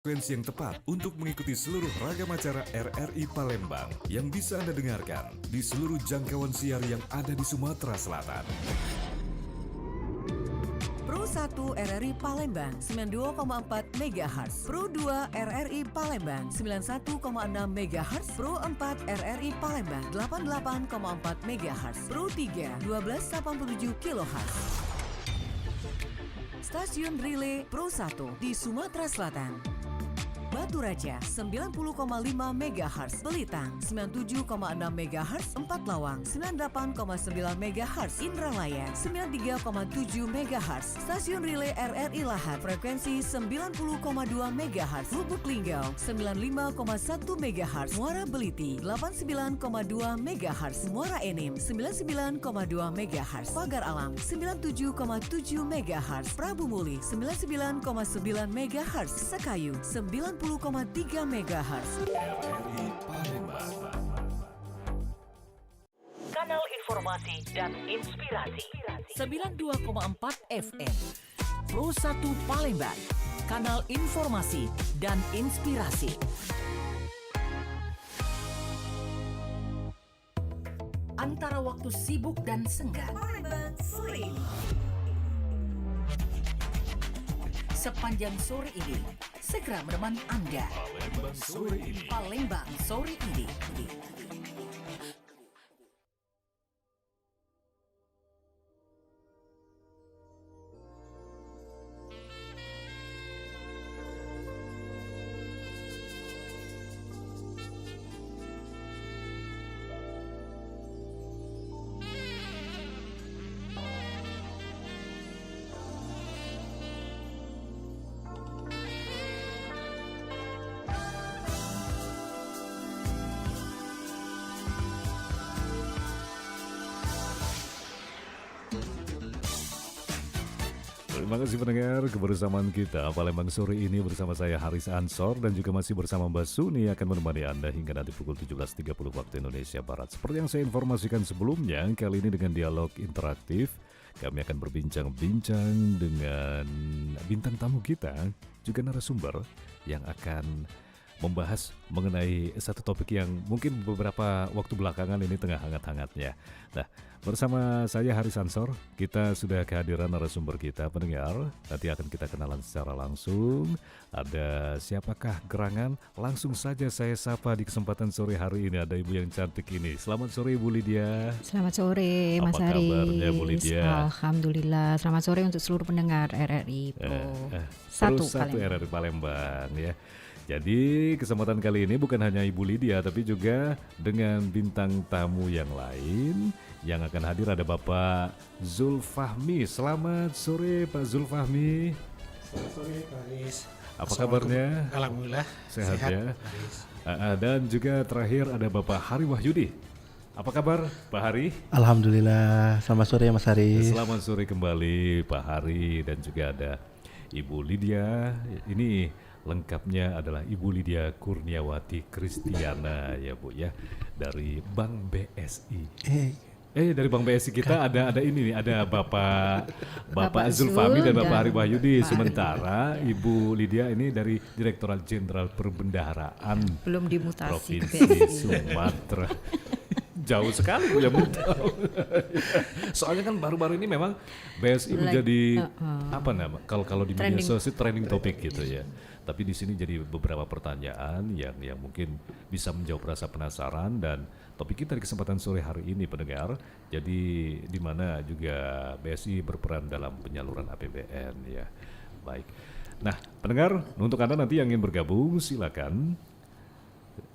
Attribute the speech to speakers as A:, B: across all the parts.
A: Frekuensi yang tepat untuk mengikuti seluruh ragam acara RRI Palembang yang bisa Anda dengarkan di seluruh jangkauan siar yang ada di Sumatera Selatan.
B: Pro 1 RRI Palembang 92,4 MHz, Pro 2 RRI Palembang 91,6 MHz, Pro 4 RRI Palembang 88,4 MHz, Pro 3 1287 kHz. Stasiun Relay Pro 1 di Sumatera Selatan. Batu Raja 90,5 MHz, Belitang 97,6 MHz, Empat Lawang 98,9 MHz, Indralaya 93,7 MHz, Stasiun Relay RRI Lahat frekuensi 90,2 MHz, Lubuk Linggau 95,1 MHz, Muara Beliti 89,2 MHz, Muara Enim 99,2 MHz, Pagar Alam 97,7 MHz, Prabu Muli 99,9 MHz, Sekayu 90,3 MHz.
A: RRI Palembang.
C: Kanal Informasi dan Inspirasi
B: 92,4 FM. Pro 1 Palembang. Kanal Informasi dan Inspirasi. Antara waktu sibuk dan senggang. Palembang sore ini. Sepanjang sore ini, segera menemani Anda.
A: Palembang sore ini.
B: Palembang sore ini.
D: Terima kasih pendengar kebersamaan kita Palembang sore ini bersama saya Haris Ansor dan juga masih bersama Mbak Suni akan menemani Anda hingga nanti pukul 17.30 waktu Indonesia Barat. Seperti yang saya informasikan sebelumnya, kali ini dengan dialog interaktif kami akan berbincang-bincang dengan bintang tamu kita, juga narasumber yang akan membahas mengenai satu topik yang mungkin beberapa waktu belakangan ini tengah hangat-hangatnya. Nah, bersama saya Haris Ansor, kita sudah kehadiran narasumber kita pendengar. Nanti akan kita kenalan secara langsung. Ada siapakah gerangan? Langsung saja saya sapa di kesempatan sore hari ini. Ada ibu yang cantik ini. Selamat sore Ibu Lydia.
E: Selamat sore Mas
D: Apa
E: Haris.
D: kabarnya Bu Lydia?
E: Alhamdulillah. Selamat sore untuk seluruh pendengar RRI Pro 1
D: RRI Palembang ya. Jadi kesempatan kali ini bukan hanya Ibu Lydia tapi juga dengan bintang tamu yang lain yang akan hadir ada Bapak Zulfahmi. Selamat sore Pak Zulfahmi.
F: Selamat sore Pak Haris.
D: Apa kabarnya?
F: Alhamdulillah
D: Sehat ya.
F: Pak Haris.
D: Dan juga terakhir ada Bapak Hari Wahyudi. Apa kabar Pak Hari?
F: Alhamdulillah. Selamat sore Mas Haris.
D: Selamat sore kembali Pak Hari dan juga ada Ibu Lydia. Ini lengkapnya adalah Ibu Lydia Kurniawati Kristiana ya Bu ya, dari Bank BSI. Dari Bank BSI kita ada ini nih, ada Bapak Zulfahmi dan Bapak Hari Wahyudi. Sementara Ibu Lydia ini dari Direktorat Jenderal Perbendaharaan
E: belum dimutasi ke
D: Provinsi
E: BSI.
D: Sumatera. Jauh sekali Bu ya Soalnya kan baru-baru ini memang BSI menjadi apa nama? Kalau di media sosial trending topik gitu ya. Tapi di sini jadi beberapa pertanyaan yang mungkin bisa menjawab rasa penasaran dan topik kita di kesempatan sore hari ini pendengar. Jadi di mana juga BSI berperan dalam penyaluran APBN ya. Baik. Nah, pendengar, untuk Anda nanti yang ingin bergabung silakan.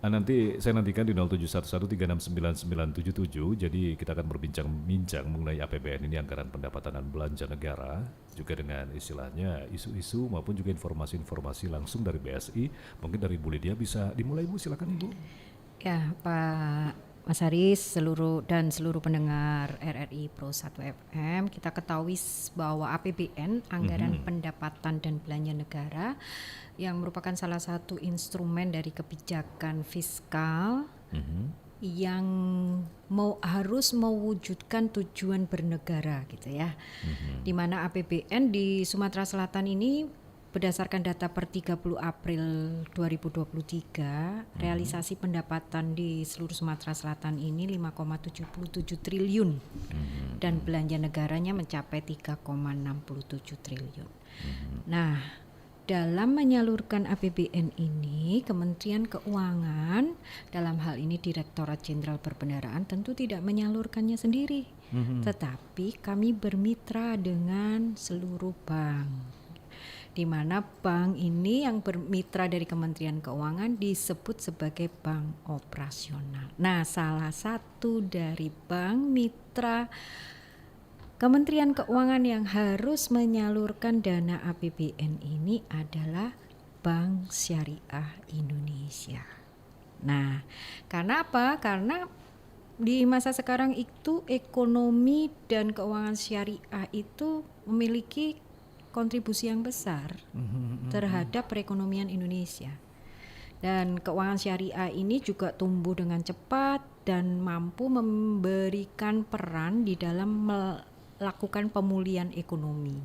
D: Nanti saya nantikan di 0711369977. Jadi kita akan berbincang-bincang mengenai APBN ini, anggaran pendapatan dan belanja negara, juga dengan istilahnya isu-isu maupun juga informasi-informasi langsung dari BSI. Mungkin dari Bu Lydia bisa dimulai Bu, silakan Ibu.
E: Ya Pak Mas Haris, seluruh pendengar RRI Pro 1 FM, kita ketahui bahwa APBN, anggaran pendapatan dan belanja negara, yang merupakan salah satu instrumen dari kebijakan fiskal yang harus mewujudkan tujuan bernegara gitu ya. Di mana APBN di Sumatera Selatan ini berdasarkan data per 30 April 2023, realisasi pendapatan di seluruh Sumatera Selatan ini 5,77 triliun dan belanja negaranya mencapai 3,67 triliun. Nah, dalam menyalurkan APBN ini, Kementerian Keuangan, dalam hal ini Direktorat Jenderal Perbendaharaan tentu tidak menyalurkannya sendiri, tetapi kami bermitra dengan seluruh bank. Di mana bank ini yang bermitra dari Kementerian Keuangan disebut sebagai bank operasional. Nah, salah satu dari bank mitra Kementerian Keuangan yang harus menyalurkan dana APBN ini adalah Bank Syariah Indonesia. Nah, karena apa? Karena di masa sekarang itu ekonomi dan keuangan syariah itu memiliki kontribusi yang besar terhadap perekonomian Indonesia. Dan keuangan syariah ini juga tumbuh dengan cepat dan mampu memberikan peran di dalam melakukan pemulihan ekonomi.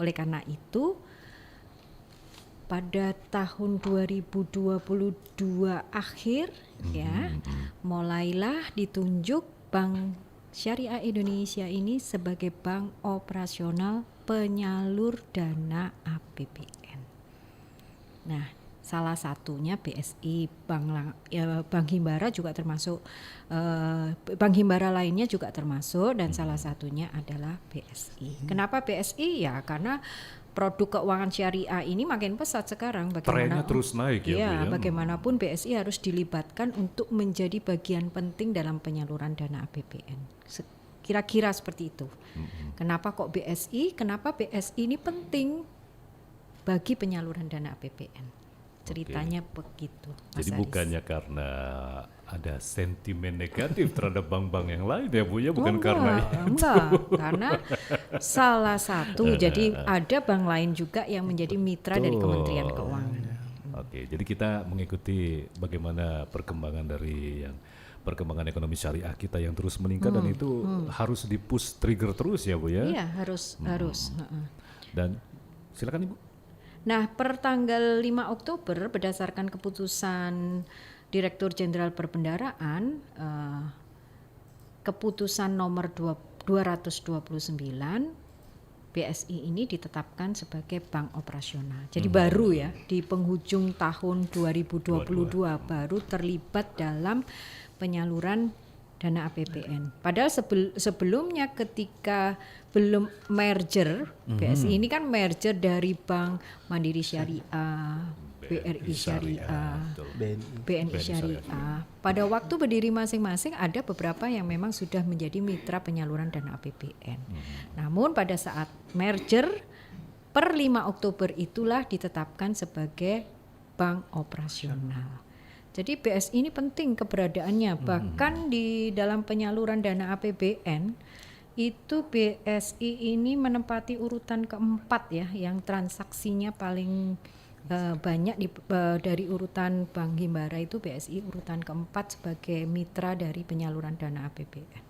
E: Oleh karena itu, pada tahun 2022 akhir mulailah ditunjuk Bank Syariah Indonesia ini sebagai bank operasional penyalur dana APBN. Nah, salah satunya BSI, Bank Himbara juga termasuk, Bank Himbara lainnya juga termasuk, dan salah satunya adalah BSI. Kenapa BSI? Ya karena produk keuangan syariah ini makin pesat sekarang.
D: Trennya terus naik ya, Bu, ya.
E: Bagaimanapun BSI harus dilibatkan untuk menjadi bagian penting dalam penyaluran dana APBN. Kira-kira seperti itu. Kenapa kok BSI? Kenapa BSI ini penting bagi penyaluran dana APBN? Ceritanya begitu, Mas
D: Jadi
E: Aris.
D: bukannya karena ada sentimen negatif terhadap bank-bank yang lain ya Bu ya, bukan karena itu.
E: Enggak, karena salah satu, jadi ada bank lain juga yang menjadi mitra dari Kementerian Keuangan.
D: Oke, jadi kita mengikuti bagaimana perkembangan dari perkembangan ekonomi syariah kita yang terus meningkat, dan itu harus di-push trigger terus ya Bu ya.
E: Iya, harus.
D: Dan silakan Ibu.
E: Nah, per tanggal 5 Oktober berdasarkan keputusan Direktur Jenderal Perbendaharaan, keputusan nomor 229, BSI ini ditetapkan sebagai bank operasional. Jadi baru ya, di penghujung tahun 2022 baru terlibat dalam penyaluran dana APBN. Padahal sebelumnya ketika belum merger, BSI ini kan merger dari Bank Mandiri Syariah, BRI Syariah, BNI Syariah. Pada waktu berdiri masing-masing ada beberapa yang memang sudah menjadi mitra penyaluran dana APBN. Namun pada saat merger per 5 Oktober itulah ditetapkan sebagai bank operasional. Jadi BSI ini penting keberadaannya, bahkan di dalam penyaluran dana APBN itu BSI ini menempati urutan keempat ya, yang transaksinya paling banyak dari urutan Bank Himbara itu BSI urutan keempat sebagai mitra dari penyaluran dana APBN.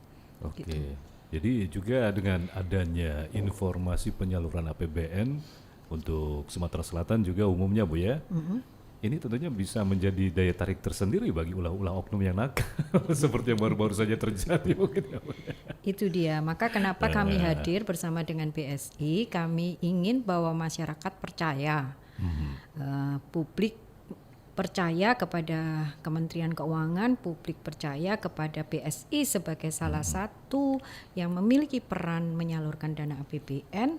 D: Oke,
E: Gitu.
D: jadi juga dengan adanya informasi penyaluran APBN untuk Sumatera Selatan juga umumnya Bu ya, ini tentunya bisa menjadi daya tarik tersendiri bagi ulah-ulah oknum yang nakal seperti yang baru-baru saja terjadi mungkin ya Bu.
E: Itu dia, maka kenapa kami hadir bersama dengan BSI, kami ingin bahwa masyarakat percaya, publik percaya kepada Kementerian Keuangan, publik percaya kepada BSI sebagai salah satu yang memiliki peran menyalurkan dana APBN.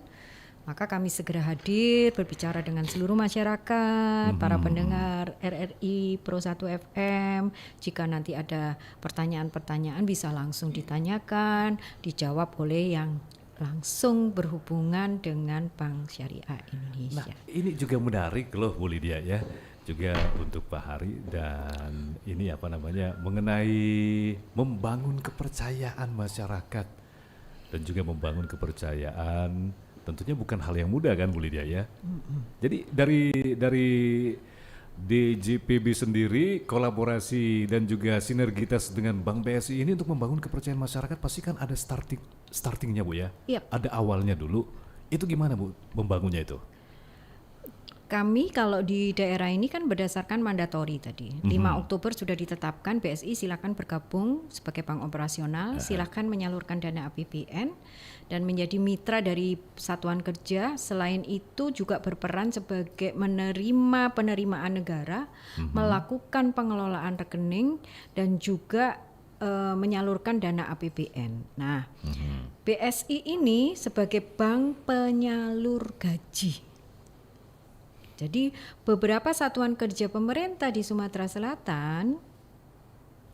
E: Maka kami segera hadir berbicara dengan seluruh masyarakat, para pendengar RRI Pro 1 FM. Jika nanti ada pertanyaan-pertanyaan bisa langsung ditanyakan, dijawab oleh yang langsung berhubungan dengan Bank Syariah Indonesia.
D: Nah, ini juga menarik loh Bu Lydia ya, juga untuk Pak Hari, dan ini mengenai membangun kepercayaan masyarakat dan juga membangun kepercayaan tentunya bukan hal yang mudah kan Bu Lydia ya. Jadi dari DJPB sendiri kolaborasi dan juga sinergitas dengan Bank BSI ini untuk membangun kepercayaan masyarakat pasti kan ada startingnya Bu ya.
E: Yep.
D: Ada awalnya dulu. Itu gimana Bu membangunnya itu?
E: Kami kalau di daerah ini kan berdasarkan mandatori tadi. 5 Oktober sudah ditetapkan BSI silakan bergabung sebagai bank operasional, silakan menyalurkan dana APBN dan menjadi mitra dari satuan kerja. Selain itu juga berperan sebagai menerima penerimaan negara, melakukan pengelolaan rekening dan juga menyalurkan dana APBN. Nah, BSI ini sebagai bank penyalur gaji. Jadi beberapa satuan kerja pemerintah di Sumatera Selatan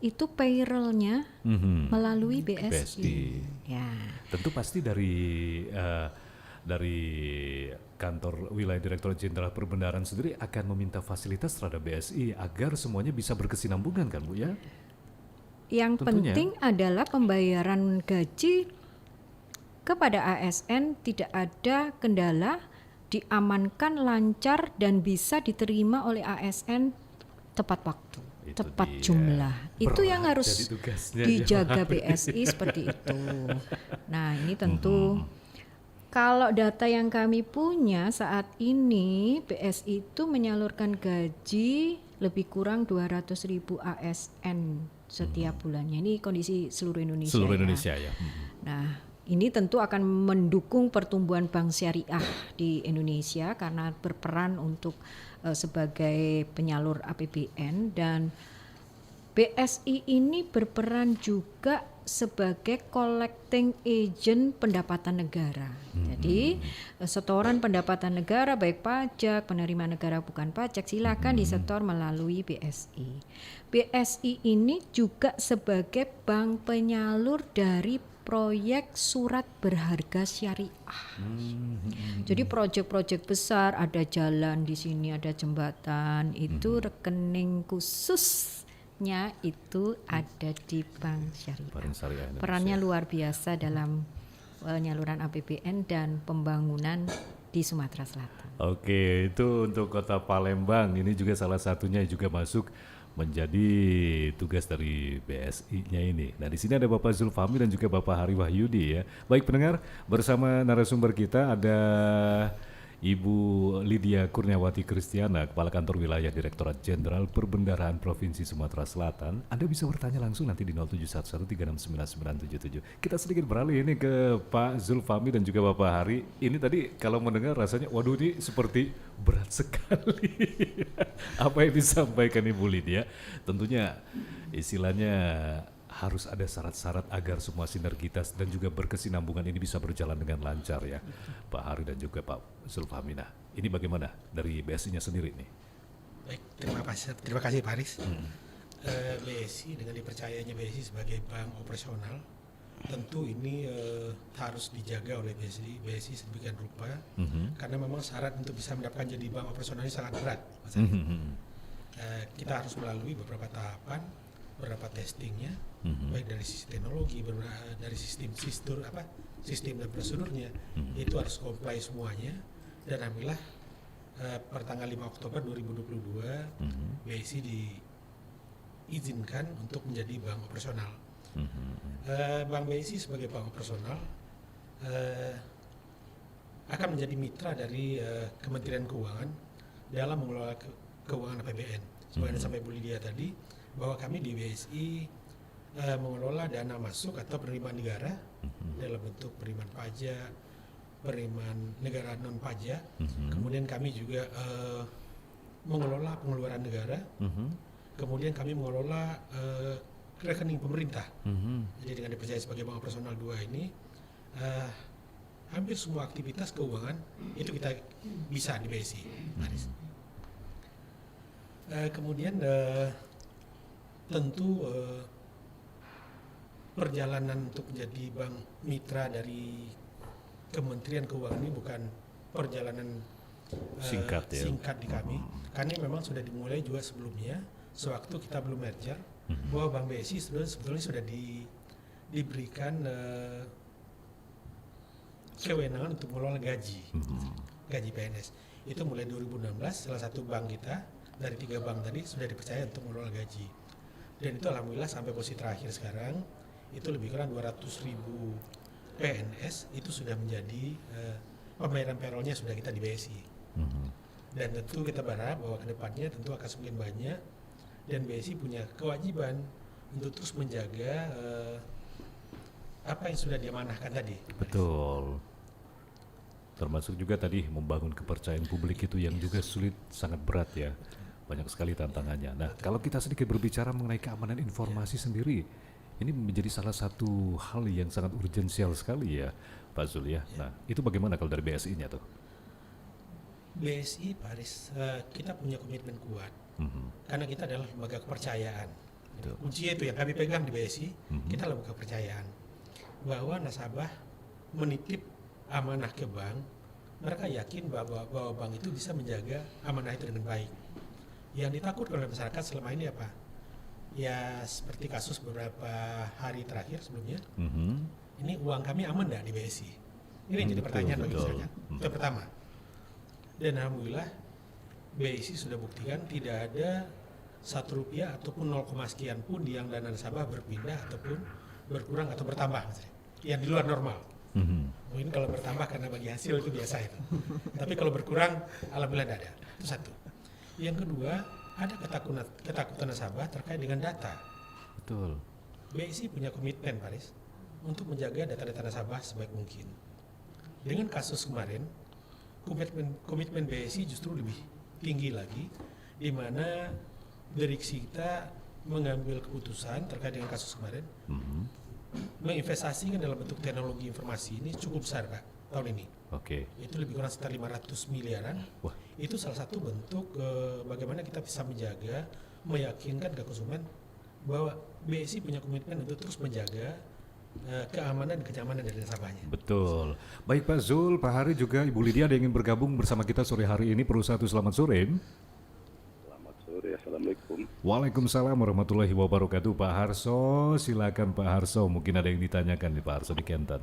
E: itu payroll-nya melalui BSI. Ya.
D: Tentu pasti dari kantor wilayah Direktorat Jenderal Perbendaharaan sendiri akan meminta fasilitas terhadap BSI agar semuanya bisa berkesinambungan kan Bu ya?
E: Yang
D: Tentunya.
E: penting adalah pembayaran gaji kepada ASN tidak ada kendala, diamankan lancar dan bisa diterima oleh ASN tepat waktu,
D: Itu
E: tepat
D: dia.
E: jumlah. Itu
D: Berat
E: yang harus
D: jadi tugasnya
E: dijaga
D: ya.
E: BSI seperti itu. Nah, ini tentu kalau data yang kami punya saat ini BSI itu menyalurkan gaji lebih kurang 200.000 ASN setiap bulannya. Ini kondisi seluruh Indonesia.
D: Seluruh
E: ya.
D: Indonesia ya.
E: Nah, ini tentu akan mendukung pertumbuhan bank syariah di Indonesia karena berperan untuk sebagai penyalur APBN, dan BSI ini berperan juga sebagai collecting agent pendapatan negara. Jadi setoran pendapatan negara baik pajak, penerimaan negara bukan pajak silakan disetor melalui BSI. BSI ini juga sebagai bank penyalur dari proyek surat berharga syariah. Jadi proyek-proyek besar, ada jalan di sini, ada jembatan, itu rekening khususnya itu ada di Bank Syariah.
D: Bank Syariah Indonesia.
E: Perannya luar biasa dalam penyaluran APBN dan pembangunan di Sumatera Selatan.
D: Oke, itu untuk Kota Palembang. Ini juga salah satunya juga masuk menjadi tugas dari BSI-nya ini. Nah, di sini ada Bapak Zulfahmi dan juga Bapak Hari Wahyudi ya. Baik pendengar, bersama narasumber kita ada Ibu Lydia Kurniawati Kristiana, Kepala Kantor Wilayah Direktorat Jenderal Perbendaharaan Provinsi Sumatera Selatan. Anda bisa bertanya langsung nanti di 0711369977. Kita sedikit beralih ini ke Pak Zulfahmi dan juga Bapak Hari. Ini tadi kalau mendengar rasanya, waduh ini seperti berat sekali. Apa yang disampaikan Ibu Lydia? Tentunya istilahnya harus ada syarat-syarat agar semua sinergitas dan juga berkesinambungan ini bisa berjalan dengan lancar ya, Pak Hari dan juga Pak Zulfahmi. Nah, ini bagaimana dari BSI-nya sendiri nih?
F: Baik, terima kasih Pak Haris. BSI dengan dipercayanya BSI sebagai bank operasional, tentu ini harus dijaga oleh BSI sedemikian rupa, karena memang syarat untuk bisa mendapatkan jadi bank operasional ini sangat berat. Kita harus melalui beberapa tahapan, beberapa testingnya, baik dari sisi teknologi, dari sistem dan prosedurnya, itu harus comply semuanya. Dan alhamdulillah per tanggal 5 Oktober 2022 BSI diizinkan untuk menjadi bank operasional. Bank BSI sebagai bank operasional akan menjadi mitra dari Kementerian Keuangan dalam mengelola keuangan APBN. Sebagai yang sampai Bu Lydia tadi, bahwa kami di BSI mengelola dana masuk atau penerimaan negara dalam bentuk penerimaan pajak, penerimaan negara non pajak. Kemudian kami juga mengelola pengeluaran negara. Kemudian kami mengelola rekening pemerintah. Jadi dengan dipercaya sebagai bank operasional 2 ini, hampir semua aktivitas keuangan itu kita bisa di BSI. Kemudian tentu perjalanan untuk menjadi bank mitra dari Kementerian Keuangan ini bukan perjalanan
D: Singkat ya.
F: singkat di kami, karena memang sudah dimulai juga sebelumnya, sewaktu kita belum merger, bahwa Bank BSI sebetulnya sudah diberikan kewenangan untuk mengelola gaji PNS. Itu mulai 2016, salah satu bank kita dari 3 bank tadi sudah dipercaya untuk mengelola gaji. Dan itu alhamdulillah sampai posisi terakhir sekarang itu lebih kurang 200.000 PNS itu sudah menjadi pembayaran payrollnya sudah kita di BSI. Dan tentu kita berharap bahwa kedepannya tentu akan semakin banyak, dan BSI punya kewajiban untuk terus menjaga apa yang sudah diamanahkan tadi.
D: Betul. Termasuk juga tadi membangun kepercayaan publik itu yang juga sulit, sangat berat ya. Banyak sekali tantangannya. Nah, kalau kita sedikit berbicara mengenai keamanan informasi sendiri, ini menjadi salah satu hal yang sangat urgensial sekali ya, Pak Zul ya. Nah, itu bagaimana kalau dari BSI-nya tuh?
F: BSI, Pak Aris, kita punya komitmen kuat karena kita adalah lembaga kepercayaan.
D: Betul.
F: Kuncinya itu yang kami pegang di BSI, kita lembaga kepercayaan bahwa nasabah menitip amanah ke bank, mereka yakin bahwa bank itu bisa menjaga amanah itu dengan baik. Yang ditakutkan oleh masyarakat selama ini apa? Ya seperti kasus beberapa hari terakhir sebelumnya, ini uang kami aman nggak di BSI? Ini yang jadi pertanyaan bagi masyarakat. Itu yang pertama. Dan alhamdulillah BSI sudah buktikan tidak ada Rp1 ataupun 0, sekian pun yang dana nasabah berpindah ataupun berkurang atau bertambah, yang di luar normal. Mungkin kalau bertambah karena bagi hasil itu biasa itu. Tapi kalau berkurang, alhamdulillah tidak ada. Itu satu. Yang kedua, ada ketakutan nasabah terkait dengan data.
D: Betul.
F: BSI punya komitmen, Paris, untuk menjaga data-data nasabah sebaik mungkin. Dengan kasus kemarin, komitmen BSI justru lebih tinggi lagi, di mana direksi kita mengambil keputusan terkait dengan kasus kemarin, menginvestasikan dalam bentuk teknologi informasi ini cukup besar, Pak, tahun ini.
D: Oke.
F: Itu lebih kurang sekitar 500 miliaran.
D: Wah.
F: Itu salah satu bentuk bagaimana kita bisa menjaga, meyakinkan ke konsumen bahwa BSI punya komitmen untuk terus menjaga keamanan dan kenyamanan dari nasabahnya.
D: Betul. Baik Pak Zul, Pak Hari juga Ibu Lydia ada yang ingin bergabung bersama kita sore hari ini. Perlu satu selamat sore.
G: Selamat sore, Assalamualaikum.
D: Waalaikumsalam warahmatullahi wabarakatuh. Pak Harso, silakan Pak Harso. Mungkin ada yang ditanyakan nih Pak Harso di Kentan.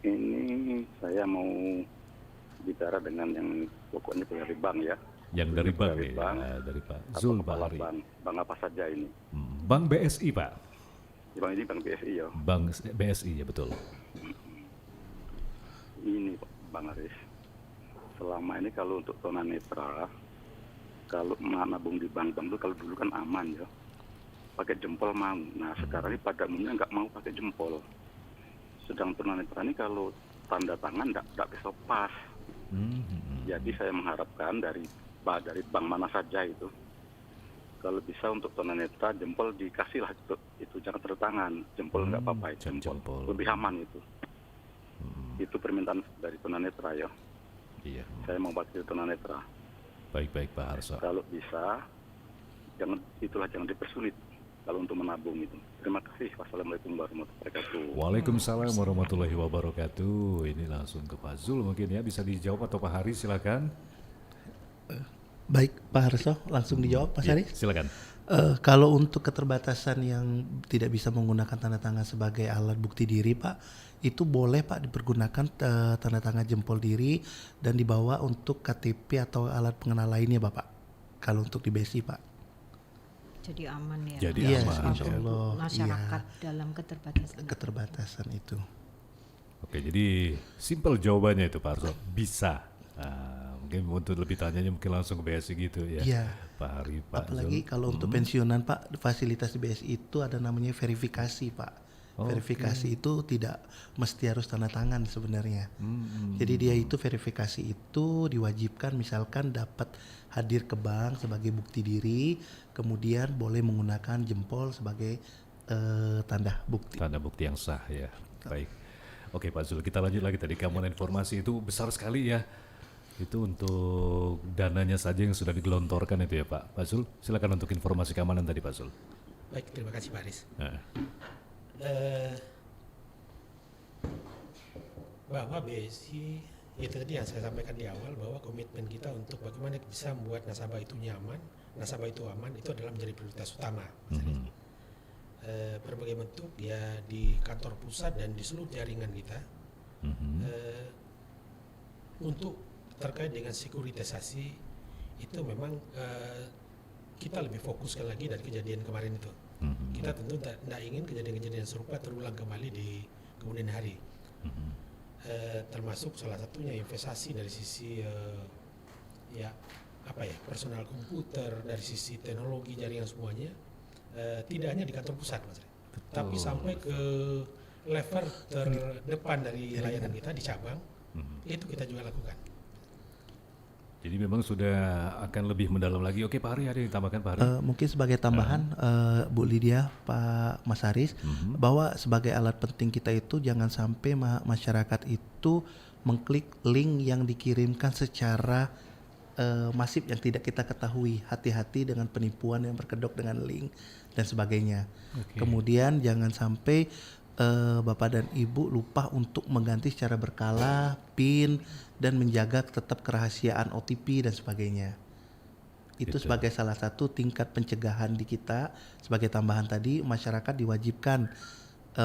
G: Ini saya mau bicara dengan yang pokoknya dari bank ya.
D: Yang dari bank
G: Dari
D: ya,
G: bank.
D: dari Pak
G: Atau
D: Zul, Pak
G: kepala
D: Hari.
G: bank apa saja ini?
D: Bank BSI Pak.
G: Bank ini bank BSI ya.
D: Bank BSI ya betul.
G: Ini Bang Aris, selama ini kalau untuk tunanetra, kalau nabung di bank-bank itu kalau dulu kan aman ya, pakai jempol mau. Nah sekarang ini pada umumnya nggak mau pakai jempol. Sedang tunanetra ini kalau tanda tangan nggak bisa pas. Jadi saya mengharapkan dari bank mana saja itu, kalau bisa untuk tunanetra jempol dikasih lah itu jangan tanda tangan, jempol nggak apa-apa itu, jempol lebih aman itu. Itu permintaan dari tunanetra ya.
D: Iya.
G: Saya mau pakai tunanetra.
D: Baik Pak Harso.
G: Kalau bisa jangan dipersulit kalau untuk menabung itu. Terima kasih. Wassalamualaikum warahmatullahi wabarakatuh.
D: Waalaikumsalam warahmatullahi wabarakatuh. Ini langsung ke Pak Zul mungkin ya, bisa dijawab atau Pak Hari silakan.
H: Baik Pak Harso, langsung dijawab Pak Sari.
D: Silakan.
H: Kalau untuk keterbatasan yang tidak bisa menggunakan tanda tangan sebagai alat bukti diri Pak, itu boleh Pak dipergunakan tanda tangan jempol diri dan dibawa untuk KTP atau alat pengenal lainnya Bapak. Kalau untuk di BSI Pak.
E: Jadi aman ya.
D: Jadi
H: Iya,
D: aman.
H: insya Allah.
E: Masyarakat
H: Iya.
E: dalam keterbatasan.
H: Keterbatasan itu.
D: Oke, jadi simpel jawabannya itu Pak Harso. Bisa. Nah, mungkin untuk lebih tanyanya mungkin langsung ke BSI gitu ya.
H: Iya.
D: Pak Hari, Pak
H: Apalagi
D: Zul.
H: kalau untuk pensiunan Pak, fasilitas di BSI itu ada namanya verifikasi Pak. Verifikasi itu tidak mesti harus tanda tangan sebenarnya. Jadi dia itu verifikasi itu diwajibkan misalkan dapat hadir ke bank sebagai bukti diri, kemudian boleh menggunakan jempol sebagai tanda bukti.
D: Tanda bukti yang sah ya. Baik. Oke Pak Zul, kita lanjut lagi tadi keamanan informasi itu besar sekali ya. Itu untuk dananya saja yang sudah digelontorkan itu ya Pak. Pak Zul, silakan untuk informasi keamanan tadi Pak Zul.
F: Baik, terima kasih Pak Aris.
D: Nah.
F: Bahwa BSI, itu tadi yang saya sampaikan di awal, bahwa komitmen kita untuk bagaimana bisa membuat nasabah itu nyaman, nasabah itu aman, itu adalah menjadi prioritas utama. Berbagai bentuk ya di kantor pusat dan di seluruh jaringan kita, untuk terkait dengan sekuritisasi itu memang kita lebih fokuskan lagi dari kejadian kemarin itu. Kita tentu tidak ingin kejadian-kejadian serupa terulang kembali di kemudian hari. Termasuk salah satunya investasi dari sisi ya personal komputer, dari sisi teknologi jaringan semuanya, tidak hanya di kantor pusat, Mas Rey, tapi sampai ke level terdepan dari layanan kita di cabang, itu kita juga lakukan.
D: Jadi memang sudah akan lebih mendalam lagi. Oke Pak Hari, ada yang tambahkan Pak Hari?
H: Mungkin sebagai tambahan Bu Lydia, Pak Mas Haris, bahwa sebagai alat penting kita itu jangan sampai masyarakat itu mengklik link yang dikirimkan secara masif yang tidak kita ketahui. Hati-hati dengan penipuan yang berkedok dengan link dan sebagainya. Kemudian jangan sampai Bapak dan Ibu lupa untuk mengganti secara berkala PIN dan menjaga tetap kerahasiaan OTP dan sebagainya. Itu sebagai salah satu tingkat pencegahan di kita. Sebagai tambahan tadi, masyarakat diwajibkan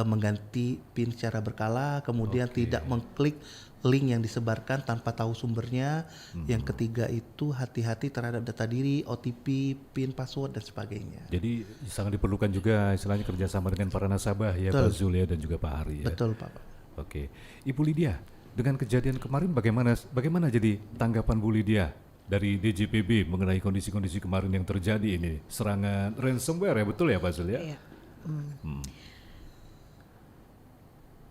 H: mengganti PIN secara berkala, kemudian tidak mengklik link yang disebarkan tanpa tahu sumbernya. Yang ketiga itu hati-hati terhadap data diri, OTP, PIN, password dan sebagainya.
D: Jadi sangat diperlukan juga istilahnya kerjasama dengan para nasabah ya, Pak Zul ya, dan juga Pak Hari ya.
H: Betul Pak.
D: Oke, Ibu Lydia, dengan kejadian kemarin bagaimana jadi tanggapan Bu Lydia dari DJPB mengenai kondisi-kondisi kemarin yang terjadi ini, serangan ransomware ya, betul ya Pak Zul ya?
E: Iya.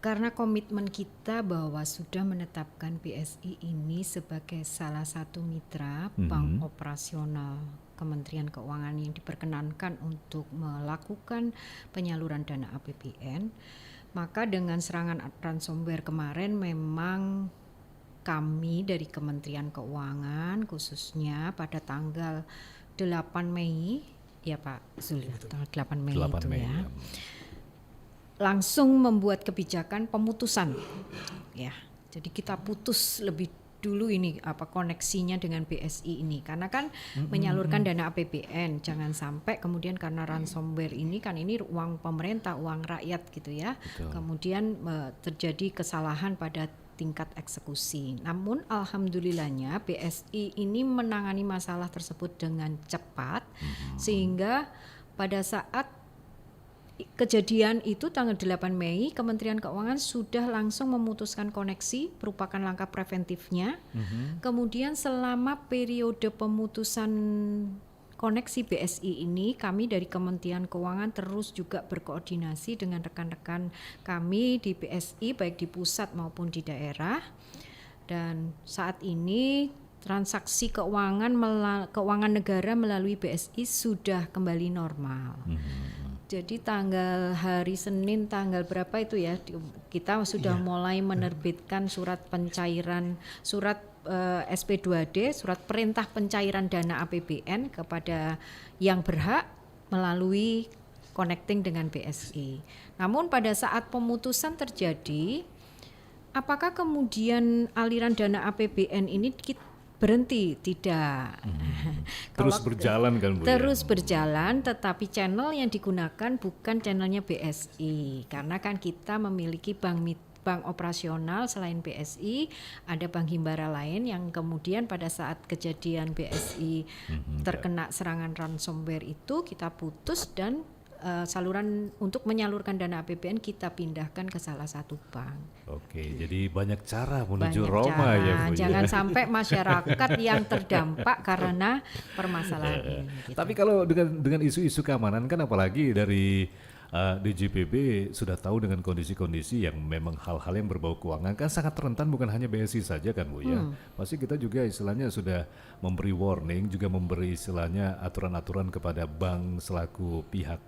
E: Karena komitmen kita bahwa sudah menetapkan BSI ini sebagai salah satu mitra bank operasional Kementerian Keuangan yang diperkenankan untuk melakukan penyaluran dana APBN, maka dengan serangan ransomware kemarin memang kami dari Kementerian Keuangan khususnya pada tanggal 8 Mei ya Pak Zul, tanggal 8 Mei
D: 8
E: itu
D: Mei,
E: ya. Langsung membuat kebijakan pemutusan ya. Jadi kita putus lebih dulu ini koneksinya dengan BSI ini karena kan menyalurkan dana APBN, jangan sampai kemudian karena ransomware ini kan ini uang pemerintah, uang rakyat gitu ya.
D: Betul.
E: Kemudian terjadi kesalahan pada tingkat eksekusi. Namun alhamdulillahnya BSI ini menangani masalah tersebut dengan cepat sehingga pada saat kejadian itu tanggal 8 Mei Kementerian Keuangan sudah langsung memutuskan koneksi merupakan langkah preventifnya. Kemudian selama periode pemutusan koneksi BSI ini kami dari Kementerian Keuangan terus juga berkoordinasi dengan rekan-rekan kami di BSI baik di pusat maupun di daerah. Dan saat ini transaksi keuangan negara melalui BSI sudah kembali normal. Jadi hari Senin tanggal berapa itu ya kita sudah mulai menerbitkan surat pencairan, surat SP2D, surat perintah pencairan dana APBN kepada yang berhak melalui connecting dengan BSI. Namun pada saat pemutusan terjadi, apakah kemudian aliran dana APBN ini berhenti? Tidak.
D: Terus berjalan kan Bu?
E: Terus berjalan, tetapi channel yang digunakan bukan channelnya BSI karena kan kita memiliki bank operasional selain BSI, ada bank himbara lain yang kemudian pada saat kejadian BSI terkena serangan ransomware itu kita putus dan saluran untuk menyalurkan dana APBN kita pindahkan ke salah satu bank.
D: Oke, jadi banyak cara menuju Roma ya Bu.
E: Jangan sampai masyarakat yang terdampak karena permasalahan ini. Gitu.
D: Tapi kalau dengan isu-isu keamanan kan apalagi dari DJPB sudah tahu dengan kondisi-kondisi yang memang hal-hal yang berbau keuangan kan sangat rentan, bukan hanya BSI saja kan Bu ya. Pasti kita juga istilahnya sudah memberi warning, juga memberi istilahnya aturan-aturan kepada bank selaku pihak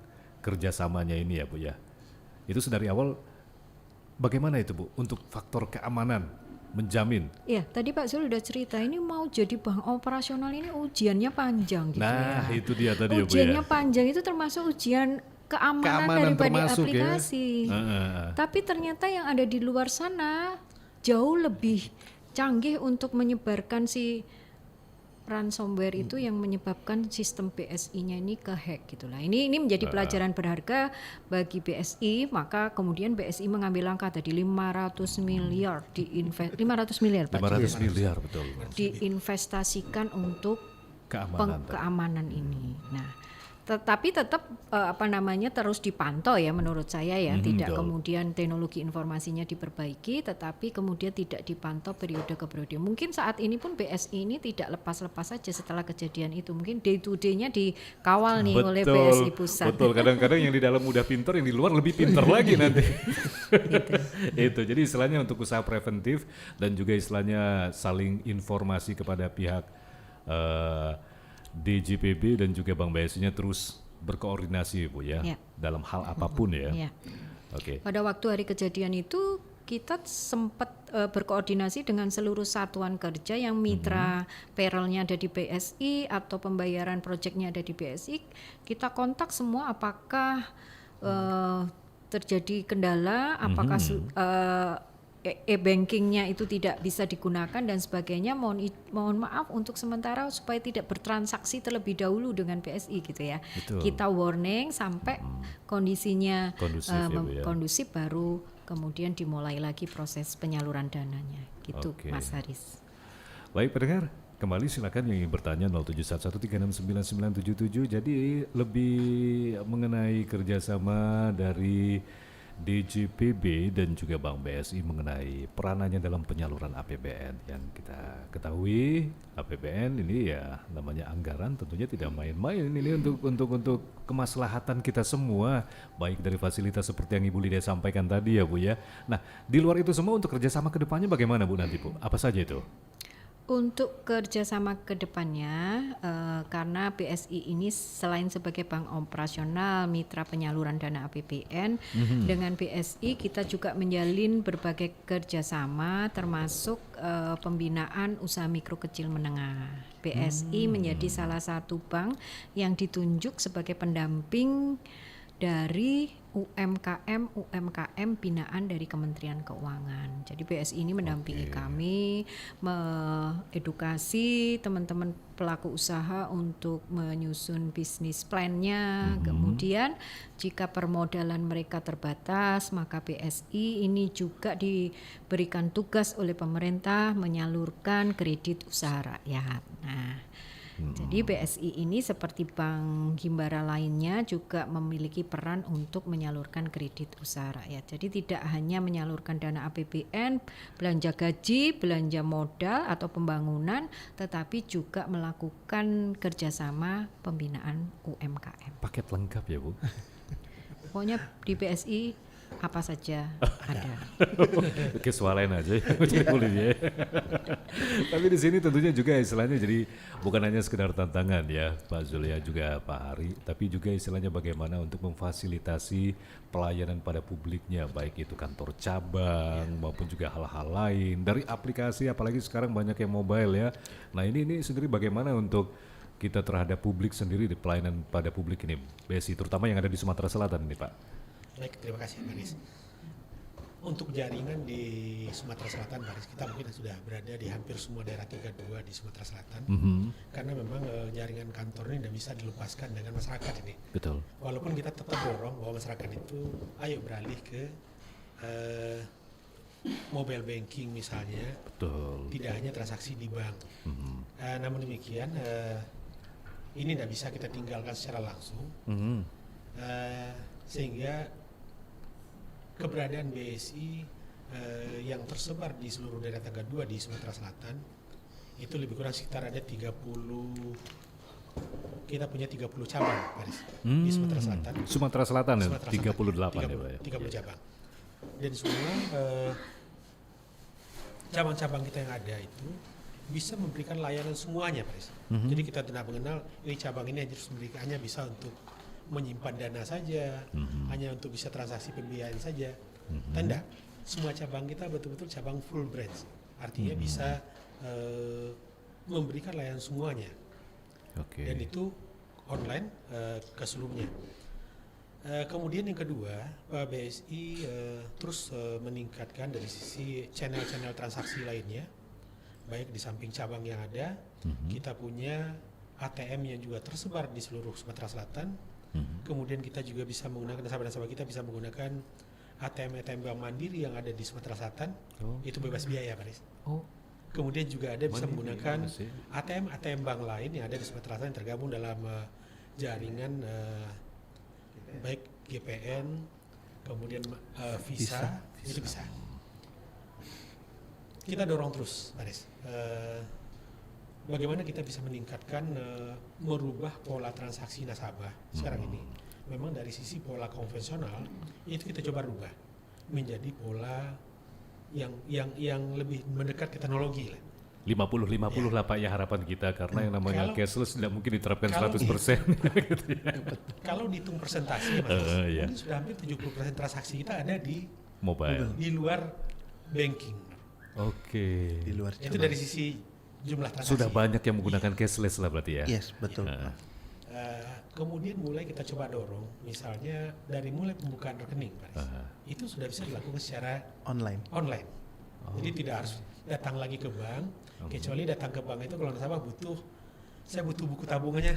D: kerjasamanya ini ya Bu ya. Itu dari awal bagaimana itu Bu untuk faktor keamanan menjamin?
E: Ya tadi Pak Zul udah cerita ini mau jadi bank operasional ini ujiannya panjang gitu ya.
D: Nah itu dia tadi ya Bu ya.
E: Ujiannya panjang itu termasuk ujian keamanan daripada aplikasi.
D: Ya.
E: Tapi ternyata yang ada di luar sana jauh lebih canggih untuk menyebarkan si ransomware itu yang menyebabkan sistem BSI-nya ini kehack gitulah. Ini menjadi pelajaran berharga bagi BSI, maka kemudian BSI mengambil langkah tadi 500 miliar betul. Diinvestasikan untuk keamanan ini. Nah, Tetapi tetap terus dipantau ya menurut saya ya, tidak
D: betul.
E: kemudian teknologi informasinya diperbaiki, tetapi kemudian tidak dipantau periode ke periode. Mungkin saat ini pun BSI ini tidak lepas-lepas saja setelah kejadian itu, mungkin day to day-nya dikawal nih oleh BSI pusat.
D: Betul, kadang-kadang yang di dalam udah pinter, yang di luar lebih pinter lagi nanti. Itu, jadi istilahnya untuk usaha preventif dan juga istilahnya saling informasi kepada pihak DJPB dan juga Bank BSI-nya terus berkoordinasi Bu ya, dalam hal apapun ya. Oke.
E: Pada waktu hari kejadian itu kita sempat berkoordinasi dengan seluruh satuan kerja yang mitra payroll-nya ada di BSI atau pembayaran proyeknya ada di BSI. Kita kontak semua apakah terjadi kendala, apakah e-bankingnya itu tidak bisa digunakan dan sebagainya. Mohon maaf untuk sementara supaya tidak bertransaksi terlebih dahulu dengan BSI gitu ya.
D: Betul.
E: Kita warning sampai kondisinya kondusif baru kemudian dimulai lagi proses penyaluran dananya gitu.
D: Oke.
E: Mas Haris.
D: Baik pendengar, kembali silakan yang ingin bertanya 0711369977. Jadi lebih mengenai kerjasama dari DJPB dan juga Bank BSI mengenai peranannya dalam penyaluran APBN. Yang kita ketahui APBN ini ya namanya anggaran, tentunya tidak main-main ini untuk kemaslahatan kita semua, baik dari fasilitas seperti yang Ibu Lydia sampaikan tadi ya Bu ya. Nah di luar itu semua untuk kerjasama ke depannya bagaimana Bu nanti Bu? Apa saja itu?
E: Untuk kerjasama ke depannya, karena BSI ini selain sebagai bank operasional, mitra penyaluran dana APBN, dengan BSI kita juga menjalin berbagai kerjasama termasuk pembinaan usaha mikro kecil menengah. BSI menjadi salah satu bank yang ditunjuk sebagai pendamping dari UMKM binaan dari Kementerian Keuangan. Jadi BSI ini mendampingi kami, mengedukasi teman-teman pelaku usaha untuk menyusun bisnis plan-nya. Kemudian jika permodalan mereka terbatas, maka BSI ini juga diberikan tugas oleh pemerintah menyalurkan kredit usaha rakyat. Nah, jadi BSI ini seperti bank himbara lainnya juga memiliki peran untuk menyalurkan kredit usaha rakyat. Jadi tidak hanya menyalurkan dana APBN, belanja gaji, belanja modal atau pembangunan, tetapi juga melakukan kerjasama pembinaan UMKM.
D: Paket lengkap ya Bu?
E: Pokoknya di BSI apa saja ada.
D: Kesualain aja ya. Tapi di sini tentunya juga istilahnya jadi bukan hanya sekedar tantangan ya Pak Zul ya, juga Pak Hari, tapi juga istilahnya bagaimana untuk memfasilitasi pelayanan pada publiknya, baik itu kantor cabang maupun juga hal-hal lain dari aplikasi, apalagi sekarang banyak yang mobile ya. Nah ini sendiri bagaimana untuk kita terhadap publik sendiri, di pelayanan pada publik ini BSI, terutama yang ada di Sumatera Selatan ini Pak.
F: Baik, terima kasih Baris. Untuk jaringan di Sumatera Selatan, Baris, kita mungkin sudah berada di hampir semua daerah 32 di Sumatera Selatan. Karena memang jaringan kantor ini tidak bisa dilepaskan dengan masyarakat ini.
D: Betul.
F: Walaupun kita tetap dorong bahwa masyarakat itu ayo beralih ke mobile banking misalnya.
D: Betul.
F: Tidak hanya transaksi di bank. Namun demikian ini tidak bisa kita tinggalkan secara langsung. Sehingga keberadaan BSI yang tersebar di seluruh daerah 32 di Sumatera Selatan itu lebih kurang sekitar ada 30, kita punya 30 cabang Paris, di Sumatera Selatan.
D: Sumatera Selatan ya,
F: Sumatera
D: 38
F: Selatan,
D: ya Pak ya.
F: 30 cabang. Dan semua cabang-cabang kita yang ada itu bisa memberikan layanan semuanya Paris. Jadi kita tidak mengenal ini cabang ini hanya bisa untuk menyimpan dana saja, hanya untuk bisa transaksi pembiayaan saja. Tanda, semua cabang kita betul-betul cabang full branch, artinya bisa memberikan layanan semuanya. Dan itu online ke seluruhnya. Kemudian yang kedua, BSI terus meningkatkan dari sisi channel-channel transaksi lainnya, baik di samping cabang yang ada, kita punya ATM yang juga tersebar di seluruh Sumatera Selatan. Kemudian kita juga bisa menggunakan, nasabah-nasabah kita bisa menggunakan ATM Bank Mandiri yang ada di Sumatera Selatan, itu bebas biaya Paris. Kemudian juga ada bisa menggunakan ATM Bank lain yang ada di Sumatera Selatan yang tergabung dalam jaringan baik GPN, kemudian Visa, itu bisa. Kita dorong terus, Pak Des. Bagaimana kita bisa meningkatkan, merubah pola transaksi nasabah sekarang ini. Memang dari sisi pola konvensional itu kita coba rubah menjadi pola yang lebih mendekat ke teknologi lah.
D: 50-50 lah Pak ya harapan kita, karena yang namanya cashless tidak mungkin diterapkan 100%. Gitu ya.
F: Kalau dihitung persentase, Mas,
D: iya.
F: mungkin sudah hampir 70% transaksi kita ada di
D: Mobile.
F: di luar banking.
D: Oke.
H: Di luar
F: Itu dari sisi jumlah transaksi.
D: Sudah banyak yang menggunakan cashless lah berarti ya.
H: Yes, betul. Pak.
F: Kemudian mulai kita coba dorong, misalnya dari mulai pembukaan rekening, Pak, itu sudah bisa dilakukan secara
H: Online.
F: Jadi tidak harus datang lagi ke bank, kecuali datang ke bank itu kalau nasabah saya butuh buku tabungannya,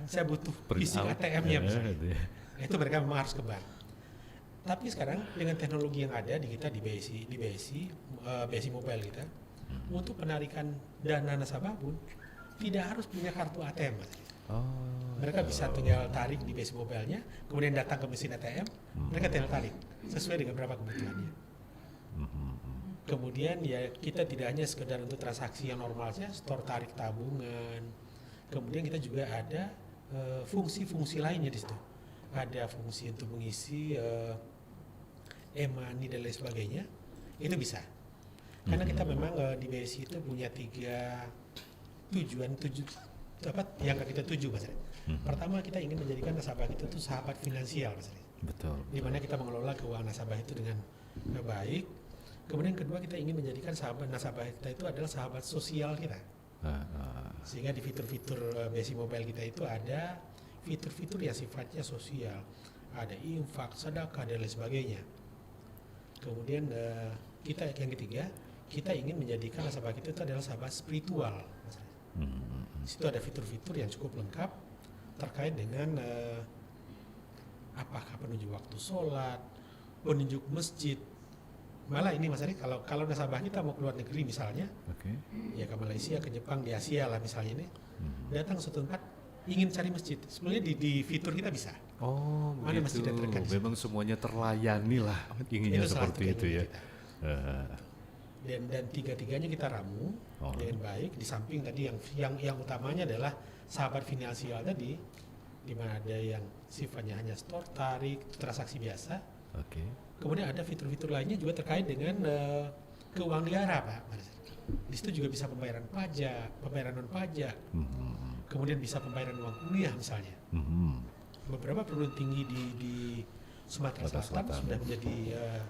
F: saya butuh isi ATM-nya misalnya. Itu mereka memang harus ke bank. Tapi sekarang dengan teknologi yang ada di kita di BSI Mobile kita, untuk penarikan dana nasabah pun tidak harus punya kartu ATM, Mas. Mereka bisa tinggal tarik di BSI Mobile-nya, kemudian datang ke mesin ATM, mereka tinggal tarik sesuai dengan berapa kebutuhannya. Kemudian ya kita tidak hanya sekedar untuk transaksi yang normal saja, store tarik tabungan. Kemudian kita juga ada fungsi-fungsi lainnya di situ. Ada fungsi untuk mengisi e-money dan lain sebagainya. Itu bisa. Karena kita memang di BSI itu punya 3 tujuan yang kita tuju, Mas. Pertama, kita ingin menjadikan nasabah kita itu sahabat finansial, Mas.
D: Betul.
F: Di mana kita mengelola keuangan nasabah itu dengan baik. Kemudian kedua, kita ingin menjadikan sahabat nasabah kita itu adalah sahabat sosial kita. Sehingga di fitur-fitur BSI Mobile kita itu ada fitur-fitur yang sifatnya sosial. Ada infak, sedekah, dan lain sebagainya. Kemudian kita yang ketiga, kita ingin menjadikan nasabah kita itu adalah sahabat spiritual. Di situ ada fitur-fitur yang cukup lengkap terkait dengan apakah penunjuk waktu sholat, penunjuk masjid. Malah ini Mas Ari, kalau nasabah kita mau keluar negeri misalnya, ya ke Malaysia, ke Jepang, di Asia lah misalnya ini, datang suatu tempat ingin cari masjid, sebenarnya di fitur kita bisa.
D: Oh,
F: mana masjid yang terdekat di situ.
D: Memang semuanya terlayani lah, inginnya seperti itu ya.
F: Dan tiga-tiganya kita ramu dengan baik. Di samping tadi yang utamanya adalah sahabat finansial tadi, di mana ada yang sifatnya hanya store tarik, transaksi biasa. Kemudian ada fitur-fitur lainnya juga terkait dengan keuangan negara, Pak. Di situ juga bisa pembayaran pajak, pembayaran non pajak, kemudian bisa pembayaran uang kuliah misalnya. Beberapa perguruan tinggi di Sumatera Selatan sudah menjadi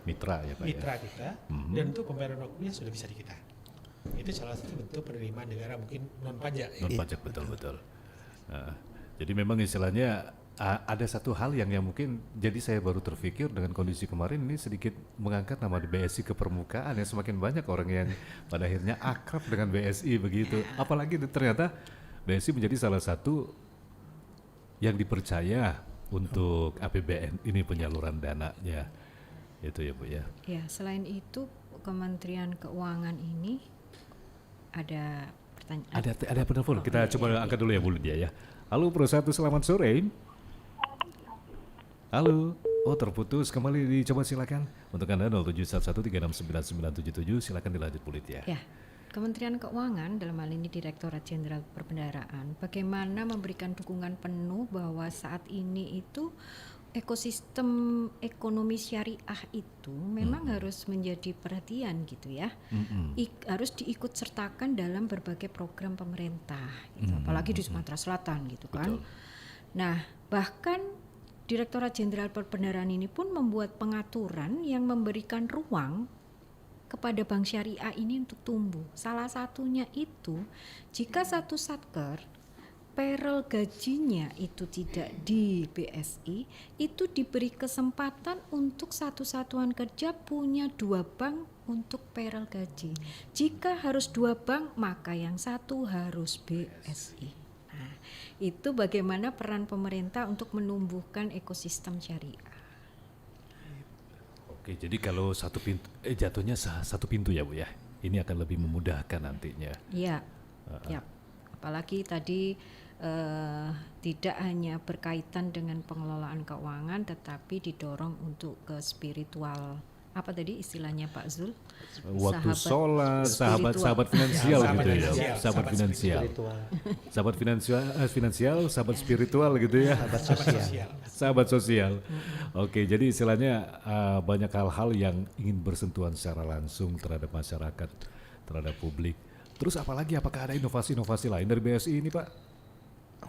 D: mitra ya Pak.
F: Mitra kita, dan untuk pembayaran uang kuliah sudah bisa di kita. Itu salah satu bentuk penerimaan negara mungkin non pajak.
D: Non pajak betul. Jadi memang istilahnya ada satu hal yang mungkin jadi saya baru terpikir dengan kondisi kemarin ini sedikit mengangkat nama BSI ke permukaan ya, semakin banyak orang yang pada akhirnya akrab dengan BSI begitu. Apalagi ternyata BSI menjadi salah satu yang dipercaya untuk APBN ini penyaluran dananya. Itu ya Bu ya. Ya,
E: selain itu Kementerian Keuangan ini ada pertanyaan.
D: Ada penelpon. Kita coba angkat dulu ya Bu Lydia ya. Halo Pro 1, selamat sore. Halo, terputus kembali, dicoba silakan untuk Anda 0711369977, silakan dilanjut Bu Lydia.
E: Ya, Kementerian Keuangan dalam hal ini Direktorat Jenderal Perbendaharaan bagaimana memberikan dukungan penuh bahwa saat ini itu ekosistem ekonomi syariah itu memang harus menjadi perhatian gitu ya, harus diikut sertakan dalam berbagai program pemerintah, gitu. Apalagi di Sumatera Selatan gitu kan. Betul. Nah bahkan Direktorat Jenderal Perbendaharaan ini pun membuat pengaturan yang memberikan ruang kepada bank syariah ini untuk tumbuh. Salah satunya itu jika satu satker payroll gajinya itu tidak di BSI, itu diberi kesempatan untuk satu satuan kerja punya 2 bank untuk payroll gaji. Jika harus 2 bank, maka yang satu harus BSI. Nah, itu bagaimana peran pemerintah untuk menumbuhkan ekosistem syariah.
D: Oke, jadi kalau satu pintu, jatuhnya satu pintu ya Bu ya. Ini akan lebih memudahkan nantinya.
E: Iya, ya. Apalagi tadi tidak hanya berkaitan dengan pengelolaan keuangan, tetapi didorong untuk ke spiritual. Apa tadi istilahnya Pak Zul?
D: Waktu
E: Sahabat
D: sholat,
E: spiritual.
D: sahabat finansial
F: Ya,
D: gitu ya,
F: finansial,
D: sahabat
F: sahabat
D: finansial,
H: Spiritual,
D: sahabat finansial, sahabat spiritual gitu ya,
H: sahabat
F: Sahabat
H: sosial.
F: sosial.
D: sahabat sosial. Oke, jadi istilahnya banyak hal-hal yang ingin bersentuhan secara langsung terhadap masyarakat, terhadap publik. Terus apakah ada inovasi-inovasi lain dari BSI ini Pak?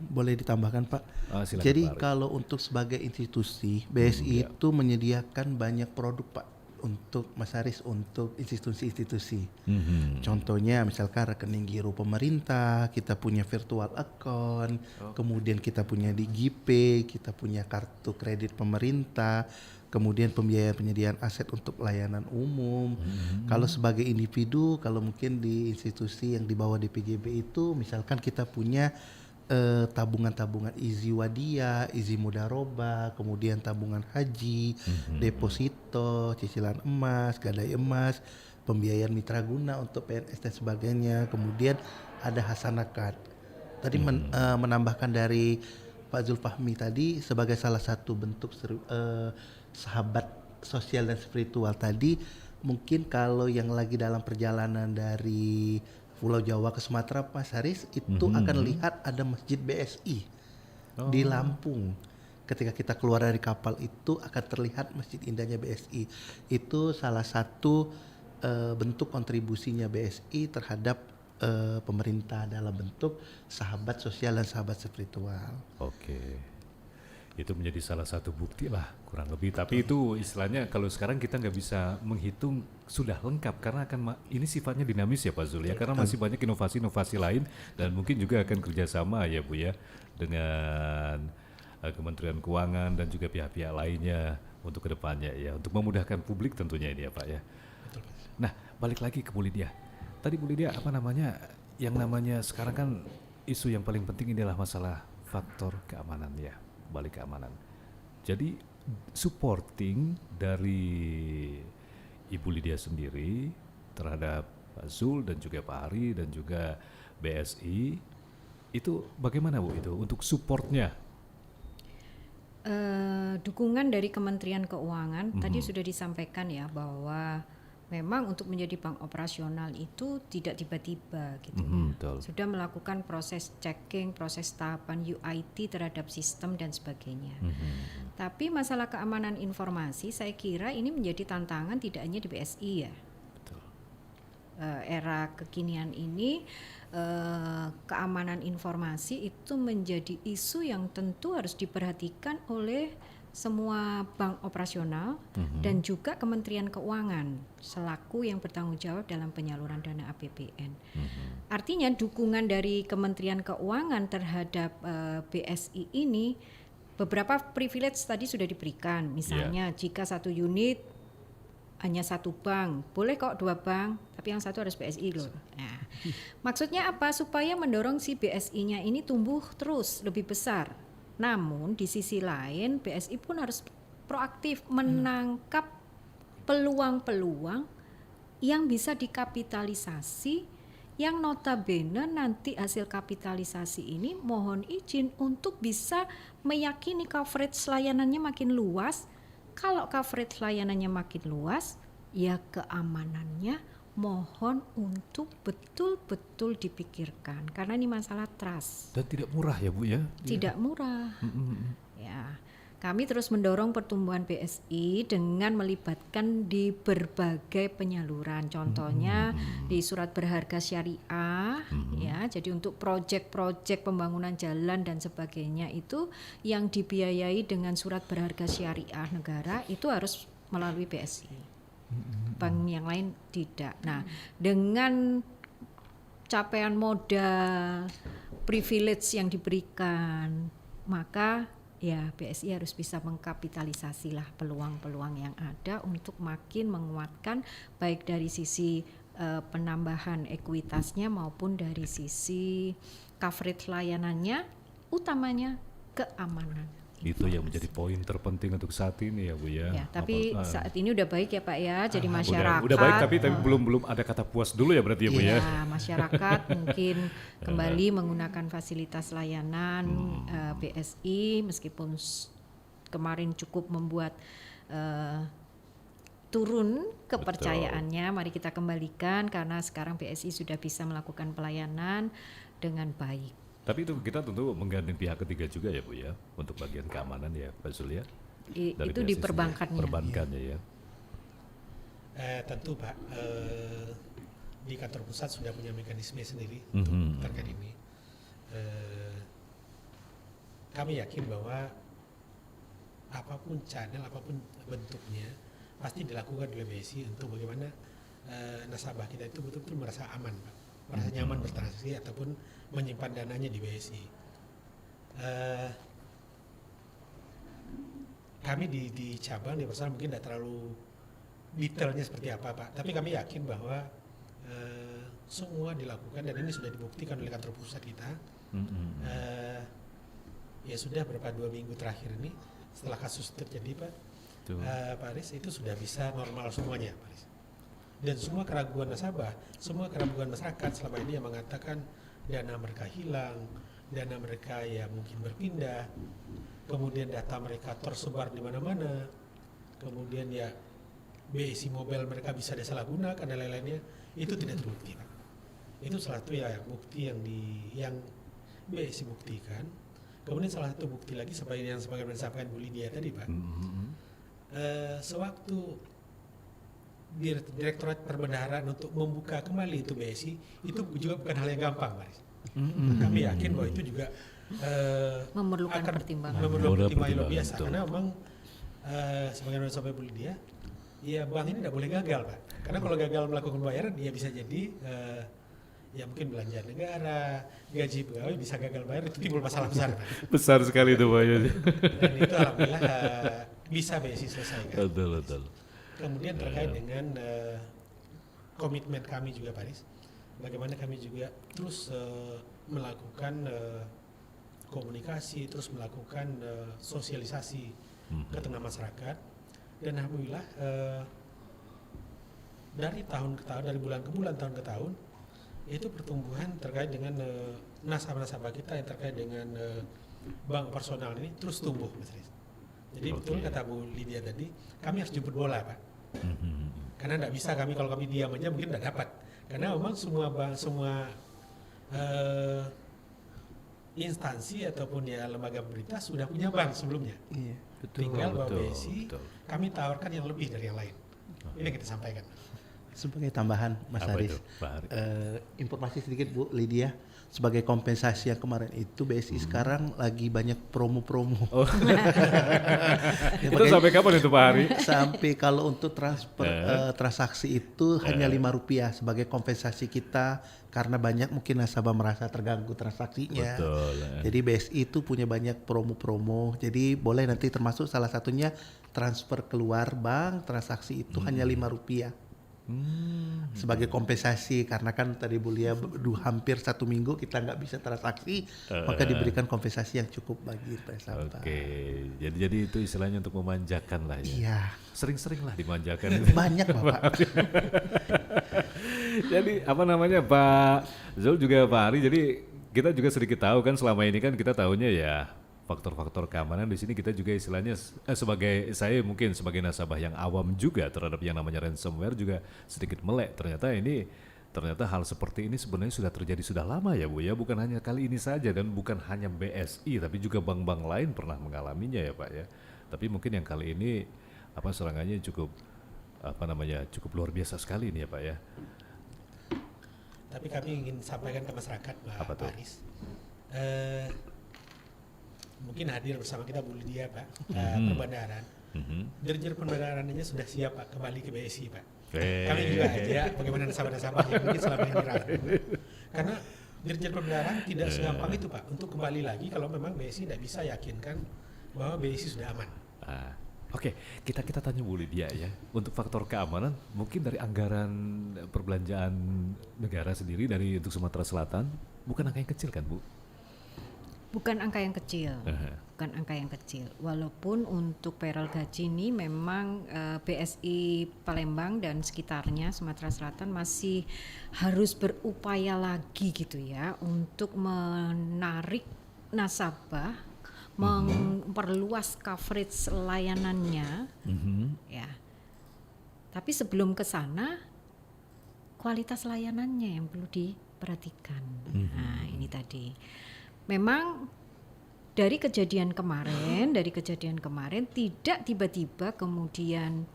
H: Boleh ditambahkan Pak?
D: Silakan,
H: Jadi
D: Pak Ari.
H: kalau untuk sebagai institusi, BSI itu menyediakan banyak produk Pak untuk Mas Haris, untuk institusi-institusi. Contohnya misalkan rekening giro pemerintah, kita punya virtual account, kemudian kita punya di GPay, kita punya kartu kredit pemerintah, kemudian pembiayaan penyediaan aset untuk layanan umum. Kalau sebagai individu, kalau mungkin di institusi yang di bawah DPJB itu, misalkan kita punya tabungan-tabungan Izi Wadia, Izi Mudaroba, kemudian tabungan haji, deposito, cicilan emas, gadai emas, pembiayaan mitra guna untuk PNS dan sebagainya. Kemudian ada Hasanakat. Tadi menambahkan dari Pak Zulfahmi tadi sebagai salah satu bentuk sahabat sosial dan spiritual tadi, mungkin kalau yang lagi dalam perjalanan dari Pulau Jawa ke Sumatera, Mas Haris, itu akan lihat ada masjid BSI di Lampung. Ketika kita keluar dari kapal itu akan terlihat masjid indahnya BSI. Itu salah satu bentuk kontribusinya BSI terhadap pemerintah dalam bentuk sahabat sosial dan sahabat spiritual.
D: Oke, itu menjadi salah satu bukti lah kurang lebih. Tapi itu istilahnya kalau sekarang kita nggak bisa menghitung sudah lengkap karena ini sifatnya dinamis ya Pak Zul ya, karena masih banyak inovasi-inovasi lain dan mungkin juga akan kerjasama ya Bu ya dengan Kementerian Keuangan dan juga pihak-pihak lainnya untuk kedepannya ya, untuk memudahkan publik tentunya ini ya Pak ya. Nah balik lagi ke Bu Lydia. Tadi Bu Lydia yang namanya sekarang kan isu yang paling penting adalah masalah faktor keamanan ya, balik keamanan. Jadi supporting dari Ibu Lydia sendiri terhadap Pak Zul dan juga Pak Ari dan juga BSI itu bagaimana Bu itu untuk supportnya?
E: Dukungan dari Kementerian Keuangan tadi sudah disampaikan ya bahwa memang untuk menjadi bank operasional itu tidak tiba-tiba gitu ya.
D: Betul.
E: Sudah melakukan proses checking, proses tahapan UIT terhadap sistem dan sebagainya. Tapi masalah keamanan informasi saya kira ini menjadi tantangan tidak hanya di BSI ya.
D: Betul.
E: Era kekinian ini keamanan informasi itu menjadi isu yang tentu harus diperhatikan oleh semua bank operasional dan juga Kementerian Keuangan selaku yang bertanggung jawab dalam penyaluran dana APBN. Artinya dukungan dari Kementerian Keuangan terhadap BSI ini beberapa privilege tadi sudah diberikan. Misalnya jika satu unit hanya satu bank, boleh kok 2 bank, tapi yang satu harus BSI loh. Nah, maksudnya apa? Supaya mendorong si BSI-nya ini tumbuh terus lebih besar. Namun di sisi lain BSI pun harus proaktif menangkap peluang-peluang yang bisa dikapitalisasi, yang notabene nanti hasil kapitalisasi ini mohon izin untuk bisa meyakini coverage layanannya makin luas. Kalau coverage layanannya makin luas, ya keamanannya mohon untuk betul-betul dipikirkan karena ini masalah trust.
D: Dan tidak murah ya Bu ya?
E: Tidak murah. Ya, kami terus mendorong pertumbuhan BSI dengan melibatkan di berbagai penyaluran. Contohnya di surat berharga syariah, ya. Jadi untuk proyek-proyek pembangunan jalan dan sebagainya itu yang dibiayai dengan surat berharga syariah negara itu harus melalui BSI. Bank yang lain tidak. Nah, dengan capaian modal, privilege yang diberikan, maka ya BSI harus bisa mengkapitalisasi lah peluang-peluang yang ada untuk makin menguatkan baik dari sisi penambahan ekuitasnya maupun dari sisi coverage layanannya, utamanya keamanan.
D: Itu yang menjadi poin terpenting untuk saat ini ya Bu ya.
E: Ya, tapi saat ini udah baik ya Pak ya. Jadi masyarakat
D: Udah baik tapi belum ada kata puas dulu ya berarti ya Bu ya.
E: ya, masyarakat mungkin kembali menggunakan fasilitas layanan BSI meskipun kemarin cukup membuat turun kepercayaannya. Mari kita kembalikan karena sekarang BSI sudah bisa melakukan pelayanan dengan baik.
D: Tapi itu kita tentu menggandeng pihak ketiga juga ya Bu ya untuk bagian keamanan ya Pak Zul ya.
E: Itu di perbankannya.
D: Perbankannya ya.
F: Tentu Pak, di kantor pusat sudah punya mekanisme sendiri untuk terkait ini. Kami yakin bahwa apapun channel, apapun bentuknya, pasti dilakukan oleh BSI untuk bagaimana nasabah kita itu betul-betul merasa aman Pak, merasa nyaman bertransaksi ataupun menyimpan dananya di BSI. Kami di cabang di pasar mungkin tidak terlalu detailnya seperti apa Pak, tapi kami yakin bahwa semua dilakukan dan ini sudah dibuktikan oleh kantor pusat kita. Ya sudah berapa 2 minggu terakhir ini setelah kasus terjadi Pak, Pak Aris, itu sudah bisa normal semuanya Pak Aris. Dan semua keraguan nasabah, semua keraguan masyarakat selama ini yang mengatakan dana mereka hilang, dana mereka ya mungkin berpindah, kemudian data mereka tersebar di mana-mana, kemudian ya BSI mobile mereka bisa disalahgunakan dan lain-lainnya, itu tidak terbukti Pak. Itu salah satu ya bukti yang BSI buktikan. Kemudian salah satu bukti lagi seperti yang disampaikan Bu Lydia tadi Pak. Sewaktu Direktorat Perbendaharaan untuk membuka kembali itu BSI, itu juga bukan hal yang gampang Pak. Kami yakin bahwa itu juga
E: memerlukan
F: akan
E: pertimbangan.
F: memerlukan pertimbangan luar biasa karena memang sebagaimana sampai Bu Lydia, ya bank ini tidak boleh gagal Pak, karena kalau gagal melakukan pembayaran ya bisa jadi ya mungkin belanja negara, gaji pegawai bisa gagal bayar, itu timbul masalah besar Pak.
D: Besar sekali itu Pak.
F: Dan itu alhamdulillah bisa BSI selesaikan.
D: Betul.
F: Kemudian terkait dengan komitmen kami juga Pak Aris, bagaimana kami juga terus melakukan komunikasi, terus melakukan sosialisasi ke tengah masyarakat, dan alhamdulillah dari tahun ke tahun, dari bulan ke bulan, tahun ke tahun, itu pertumbuhan terkait dengan nasabah-nasabah kita yang terkait dengan bank personal ini terus tumbuh Mas Aris. Jadi betul kata Bu Lydia tadi, kami harus jemput bola Pak. Karena tidak bisa kami, kalau kami diam aja mungkin tidak dapat. Karena memang semua bank, semua instansi ataupun ya lembaga pemerintah sudah punya bank sebelumnya.
H: Iya,
F: Tinggal bahwa BSI kami tawarkan yang lebih dari yang lain. Ini yang kita sampaikan.
H: Sebagai tambahan Mas
D: Apa
H: Haris,
D: itu, Pak Haris?
H: informasi sedikit Bu Lydia, sebagai kompensasi yang kemarin itu BSI sekarang lagi banyak promo-promo.
D: Itu sampai kapan itu Pak Hari?
H: Sampai kalau untuk transaksi itu hanya Rp5 sebagai kompensasi kita karena banyak mungkin nasabah merasa terganggu transaksinya.
D: Betul.
H: Jadi BSI itu punya banyak promo-promo. Jadi boleh nanti termasuk salah satunya transfer keluar bank transaksi itu hanya Rp5. Sebagai kompensasi karena kan tadi Bu Lia hampir 1 minggu kita nggak bisa transaksi, maka diberikan kompensasi yang cukup bagi nasabah.
D: Oke, jadi itu istilahnya untuk memanjakan lah ya.
H: Iya.
D: Sering-sering lah dimanjakan.
H: Banyak Bapak.
D: Jadi apa namanya Pak Zul juga Pak Hari, jadi kita juga sedikit tahu kan selama ini kan kita tahunya ya faktor-faktor keamanan di sini kita juga istilahnya sebagai saya mungkin sebagai nasabah yang awam juga terhadap yang namanya ransomware juga sedikit melek. Ternyata hal seperti ini sebenarnya sudah terjadi sudah lama ya Bu ya, bukan hanya kali ini saja dan bukan hanya BSI tapi juga bank-bank lain pernah mengalaminya ya Pak ya. Tapi mungkin yang kali ini serangannya cukup cukup luar biasa sekali ini ya Pak ya.
F: Tapi kami ingin sampaikan ke masyarakat Pak Aris. Mungkin hadir bersama kita Bu Lydia Pak, perbandaran. Dirjen perbandarannya sudah siap Pak kembali ke BSI Pak. Kami juga ajak bagaimana nasabah-nasabah yang mungkin selama ini ragu. Karena Dirjen Perbendaharaan tidak segampang itu Pak untuk kembali lagi kalau memang BSI tidak bisa yakinkan bahwa BSI sudah aman.
D: Oke, kita tanya Bu Lydia ya. Untuk faktor keamanan, mungkin dari anggaran perbelanjaan negara sendiri untuk Sumatera Selatan, bukan angka yang kecil kan Bu?
E: Bukan angka yang kecil, bukan angka yang kecil. Walaupun untuk payroll gaji ini memang BSI Palembang dan sekitarnya Sumatera Selatan masih harus berupaya lagi gitu ya untuk menarik nasabah, memperluas coverage layanannya, ya. Tapi sebelum ke sana, kualitas layanannya yang perlu diperhatikan. Nah, ini tadi. Memang dari kejadian kemarin tidak tiba-tiba kemudian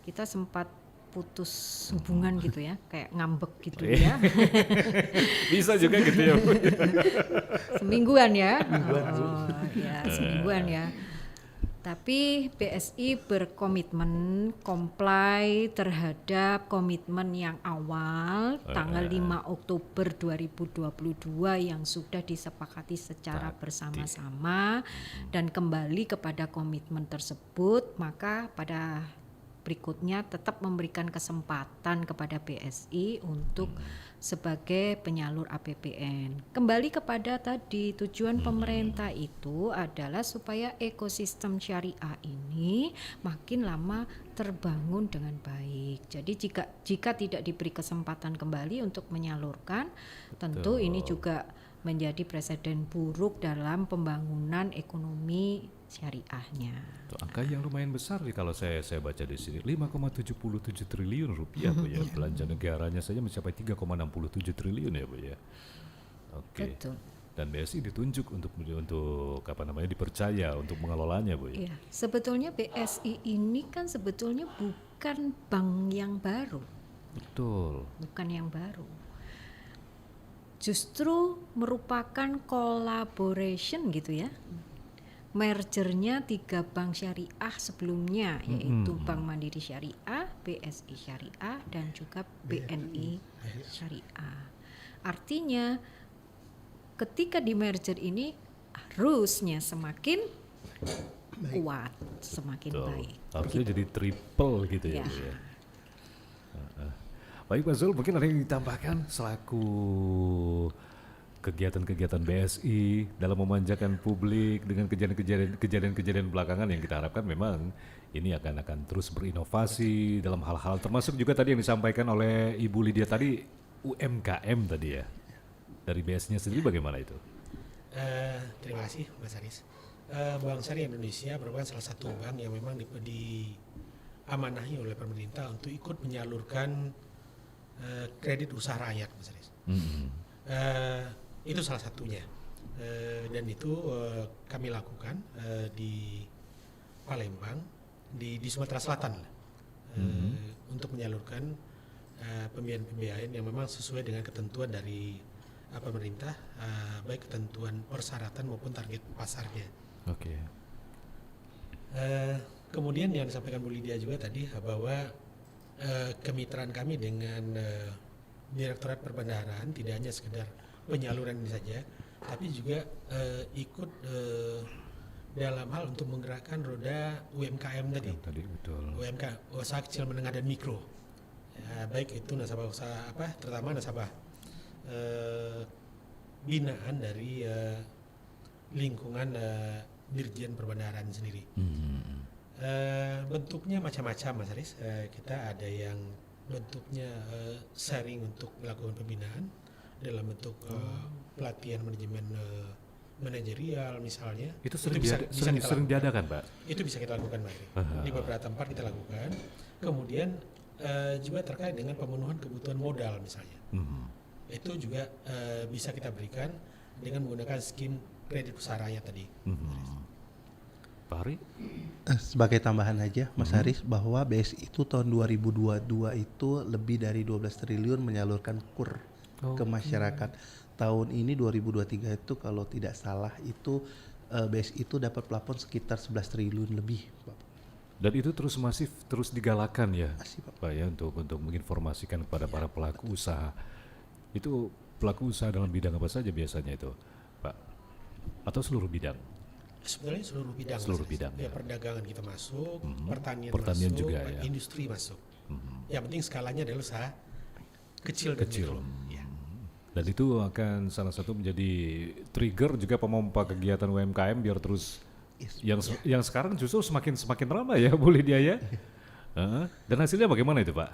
E: kita sempat putus hubungan gitu ya, kayak ngambek gitu ya.
D: Bisa juga gitu ya.
E: Semingguan ya. Semingguan ya. Tapi BSI berkomitmen comply terhadap komitmen yang awal tanggal 5 Oktober 2022 yang sudah disepakati secara bersama-sama dan kembali kepada komitmen tersebut, maka pada berikutnya tetap memberikan kesempatan kepada BSI untuk sebagai penyalur APBN. Kembali kepada tadi, tujuan pemerintah itu adalah supaya ekosistem syariah ini makin lama terbangun dengan baik. Jadi jika tidak diberi kesempatan kembali untuk menyalurkan, tentu ini juga menjadi presiden buruk dalam pembangunan ekonomi syariahnya.
D: Itu angka yang lumayan besar nih kalau saya baca di sini, 5,77 triliun rupiah Bu ya. Belanja negaranya saja mencapai 3,67 triliun ya Bu ya. Oke.
E: Betul.
D: Dan BSI ditunjuk untuk dipercaya untuk mengelolanya Bu ya.
E: Iya, sebetulnya BSI ini kan sebetulnya bukan bank yang baru.
D: Betul.
E: Bukan yang baru. Justru merupakan collaboration gitu ya. Mergernya 3 bank syariah sebelumnya, yaitu Bank Mandiri Syariah, BSI Syariah, dan juga BNI Syariah. Artinya ketika di merger ini harusnya semakin kuat, semakin baik.
D: Harusnya jadi triple gitu ya Bu ya. Baik Pak Zul, mungkin ada yang ditambahkan selaku kegiatan-kegiatan BSI dalam memanjakan publik dengan kejadian-kejadian belakangan yang kita harapkan memang ini akan terus berinovasi dalam hal-hal, termasuk juga tadi yang disampaikan oleh Ibu Lydia tadi, UMKM tadi ya. Dari BSI-nya sendiri bagaimana itu?
F: Terima kasih Mas Haris. Bank Syariah Indonesia merupakan salah satu bank yang memang diamanahi oleh pemerintah untuk ikut menyalurkan kredit usaha rakyat, Mas Haris. Itu salah satunya, dan itu kami lakukan di Palembang, di Sumatera Selatan, untuk menyalurkan pembiayaan yang memang sesuai dengan ketentuan dari pemerintah, baik ketentuan persyaratan maupun target pasarnya.
D: Oke.
F: Kemudian yang disampaikan Bu Lydia juga tadi bahwa kemitraan kami dengan Direktorat Perbendaharaan tidak hanya sekedar penyaluran ini saja, tapi juga ikut dalam hal untuk menggerakkan roda UMKM tadi.
D: Betul.
F: UMKM, usaha kecil menengah dan mikro. Ya, baik itu nasabah usaha terutama nasabah binaan dari lingkungan Dirjen Perbendaharaan sendiri. Bentuknya macam-macam Mas Haris. Kita ada yang bentuknya sharing untuk melakukan pembinaan dalam bentuk pelatihan manajemen manajerial misalnya.
D: Itu sering diadakan Pak?
F: Itu bisa kita lakukan Pak. Di beberapa tempat kita lakukan. Kemudian juga terkait dengan pemenuhan kebutuhan modal misalnya. Itu juga bisa kita berikan dengan menggunakan skim kredit usaha rakyat tadi.
D: Pak Hari?
H: Sebagai tambahan aja Mas Haris, bahwa BSI itu tahun 2022 itu lebih dari 12 triliun menyalurkan KUR ke masyarakat. Tahun ini 2023 itu kalau tidak salah itu BSI itu dapat plafon sekitar 11 triliun lebih, Pak.
D: Dan itu terus digalakan ya,
H: Masih,
D: Pak ya, untuk menginformasikan kepada para pelaku usaha. Itu pelaku usaha dalam bidang apa saja biasanya itu, Pak? Atau seluruh bidang?
F: Sebenarnya seluruh bidang. Ya, perdagangan kita masuk, pertanian masuk,
D: juga ya.
F: Industri masuk. Yang penting skalanya adalah usaha kecil dan mikro. Ya.
D: Dan itu akan salah satu menjadi trigger juga pemompa kegiatan UMKM biar terus yang sekarang justru semakin ramai ya Bu Lydia ya. Dan hasilnya bagaimana itu Pak?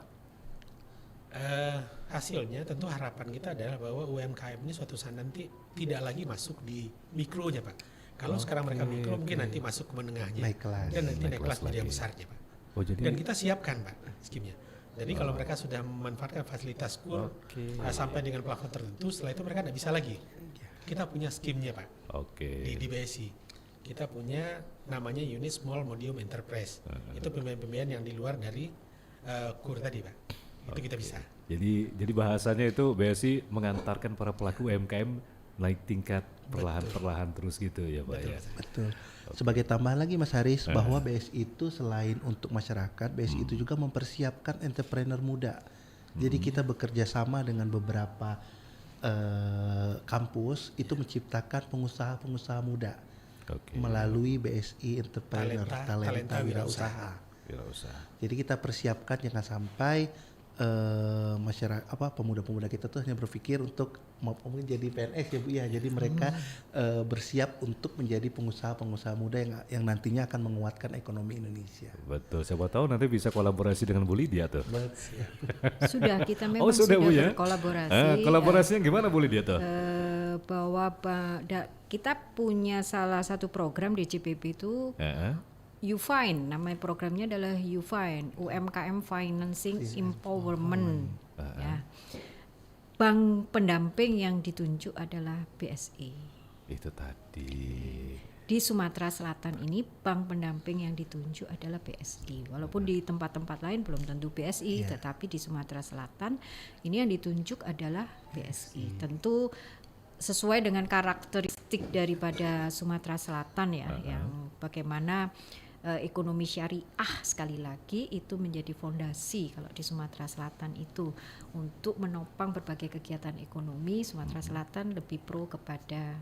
F: Hasilnya tentu harapan kita adalah bahwa UMKM ini suatu saat nanti tidak lagi masuk di mikronya Pak. Kalau sekarang mereka mikro mungkin nanti masuk ke menengahnya
H: Naik kelas.
F: dan nanti naik kelas menjadi
D: lagi.
F: yang besarnya Pak.
D: Jadi
F: Dan kita siapkan Pak skimnya. Jadi kalau mereka sudah memanfaatkan fasilitas KUR sampai dengan plafon tertentu, setelah itu mereka tidak bisa lagi. Kita punya skimnya Pak di BSI. Kita punya namanya Unit Small Medium Enterprise. Itu pembiayaan yang di luar dari KUR tadi Pak. Itu kita bisa.
D: Jadi bahasanya itu BSI mengantarkan para pelaku UMKM naik tingkat perlahan-perlahan terus gitu ya Pak ya.
H: Betul. Sebagai tambahan lagi Mas Haris, bahwa BSI itu selain untuk masyarakat, BSI itu juga mempersiapkan entrepreneur muda. Jadi kita bekerja sama dengan beberapa kampus itu menciptakan pengusaha-pengusaha muda melalui BSI Entrepreneur Talenta Wirausaha. Jadi kita persiapkan jangan sampai masyarakat pemuda-pemuda kita tuh hanya berpikir untuk mungkin jadi PNS ya Bu ya. Jadi mereka bersiap untuk menjadi pengusaha-pengusaha muda yang nantinya akan menguatkan ekonomi Indonesia.
D: Betul, siapa tahu nanti bisa kolaborasi dengan Bu Lydia tuh.
E: Sudah kita memang
D: sudah Bu ya?
E: berkolaborasi.
D: Kolaborasinya gimana Bu Lydia tuh?
E: Bahwa kita punya salah satu program di CPP itu UFINE, nama programnya adalah UFINE, UMKM Financing Empowerment. Ya. Bank pendamping yang ditunjuk adalah BSI.
D: Itu tadi.
E: Di Sumatera Selatan ini bank pendamping yang ditunjuk adalah BSI. Walaupun di tempat-tempat lain belum tentu BSI, tetapi di Sumatera Selatan ini yang ditunjuk adalah BSI. Tentu sesuai dengan karakteristik daripada Sumatera Selatan ya, yang bagaimana ekonomi syariah sekali lagi itu menjadi fondasi kalau di Sumatera Selatan itu untuk menopang berbagai kegiatan ekonomi. Sumatera Selatan lebih pro kepada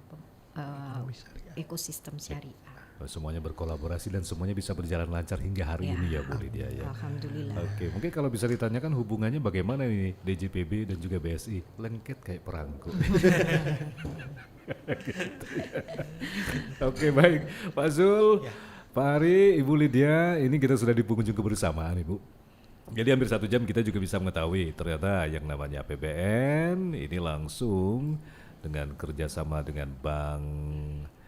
E: ekosistem syariah.
D: Semuanya berkolaborasi dan semuanya bisa berjalan lancar hingga hari ini ya Bu Lydia ya.
E: Alhamdulillah.
D: Oke, mungkin kalau bisa ditanyakan hubungannya bagaimana ini DJPB dan juga BSI, lengket kayak perangko. Oke, baik Pak Zul. Pak Hari, Ibu Lydia, ini kita sudah di penghujung kebersamaan Ibu. Jadi hampir 1 jam kita juga bisa mengetahui ternyata yang namanya APBN ini langsung dengan kerjasama dengan Bank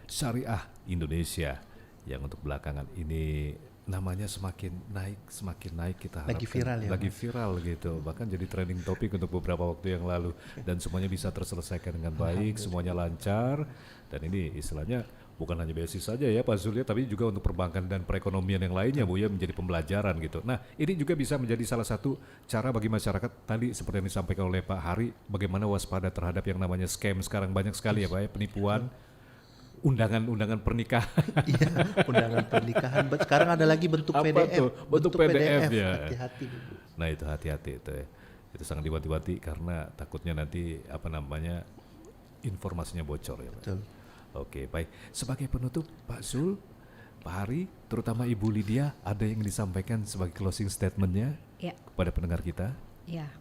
D: Syariah Indonesia yang untuk belakangan ini namanya semakin naik kita harapkan.
H: Lagi viral ya.
D: Lagi viral gitu, bahkan jadi trending topik untuk beberapa waktu yang lalu dan semuanya bisa terselesaikan dengan baik, semuanya lancar dan ini istilahnya bukan hanya BSI saja ya Pak Zul ya, tapi juga untuk perbankan dan perekonomian yang lainnya Bu ya, menjadi pembelajaran gitu. Nah ini juga bisa menjadi salah satu cara bagi masyarakat tadi seperti yang disampaikan oleh Pak Hari, bagaimana waspada terhadap yang namanya scam sekarang banyak sekali ya Pak ya, penipuan, undangan pernikahan.
H: Iya, undangan pernikahan. Sekarang ada lagi bentuk
D: Apa
H: PDF.
D: tuh? Bentuk PDF ya.
H: Hati-hati Bu.
D: Nah itu hati-hati itu ya. Itu sangat diwati-wati karena takutnya nanti informasinya bocor ya Pak.
H: Betul.
D: Oke, baik. Sebagai penutup, Pak Zul, Pak Hari, terutama Ibu Lydia, ada yang disampaikan sebagai closing statement-nya kepada pendengar kita?
E: Ya,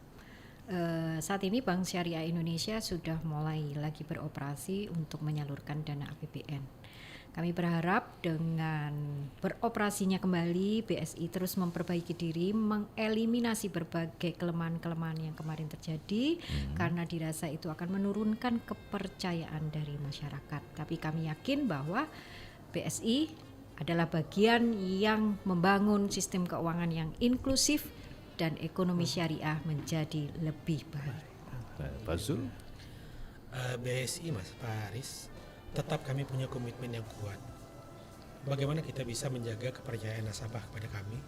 E: saat ini Bank Syariah Indonesia sudah mulai lagi beroperasi untuk menyalurkan dana APBN. Kami berharap dengan beroperasinya kembali, BSI terus memperbaiki diri, mengeliminasi berbagai kelemahan-kelemahan yang kemarin terjadi, karena dirasa itu akan menurunkan kepercayaan dari masyarakat. Tapi kami yakin bahwa BSI adalah bagian yang membangun sistem keuangan yang inklusif dan ekonomi syariah menjadi lebih baik.
D: Pak Zul?
F: BSI Mas Pak Haris, tetap kami punya komitmen yang kuat. Bagaimana kita bisa menjaga kepercayaan nasabah kepada kami?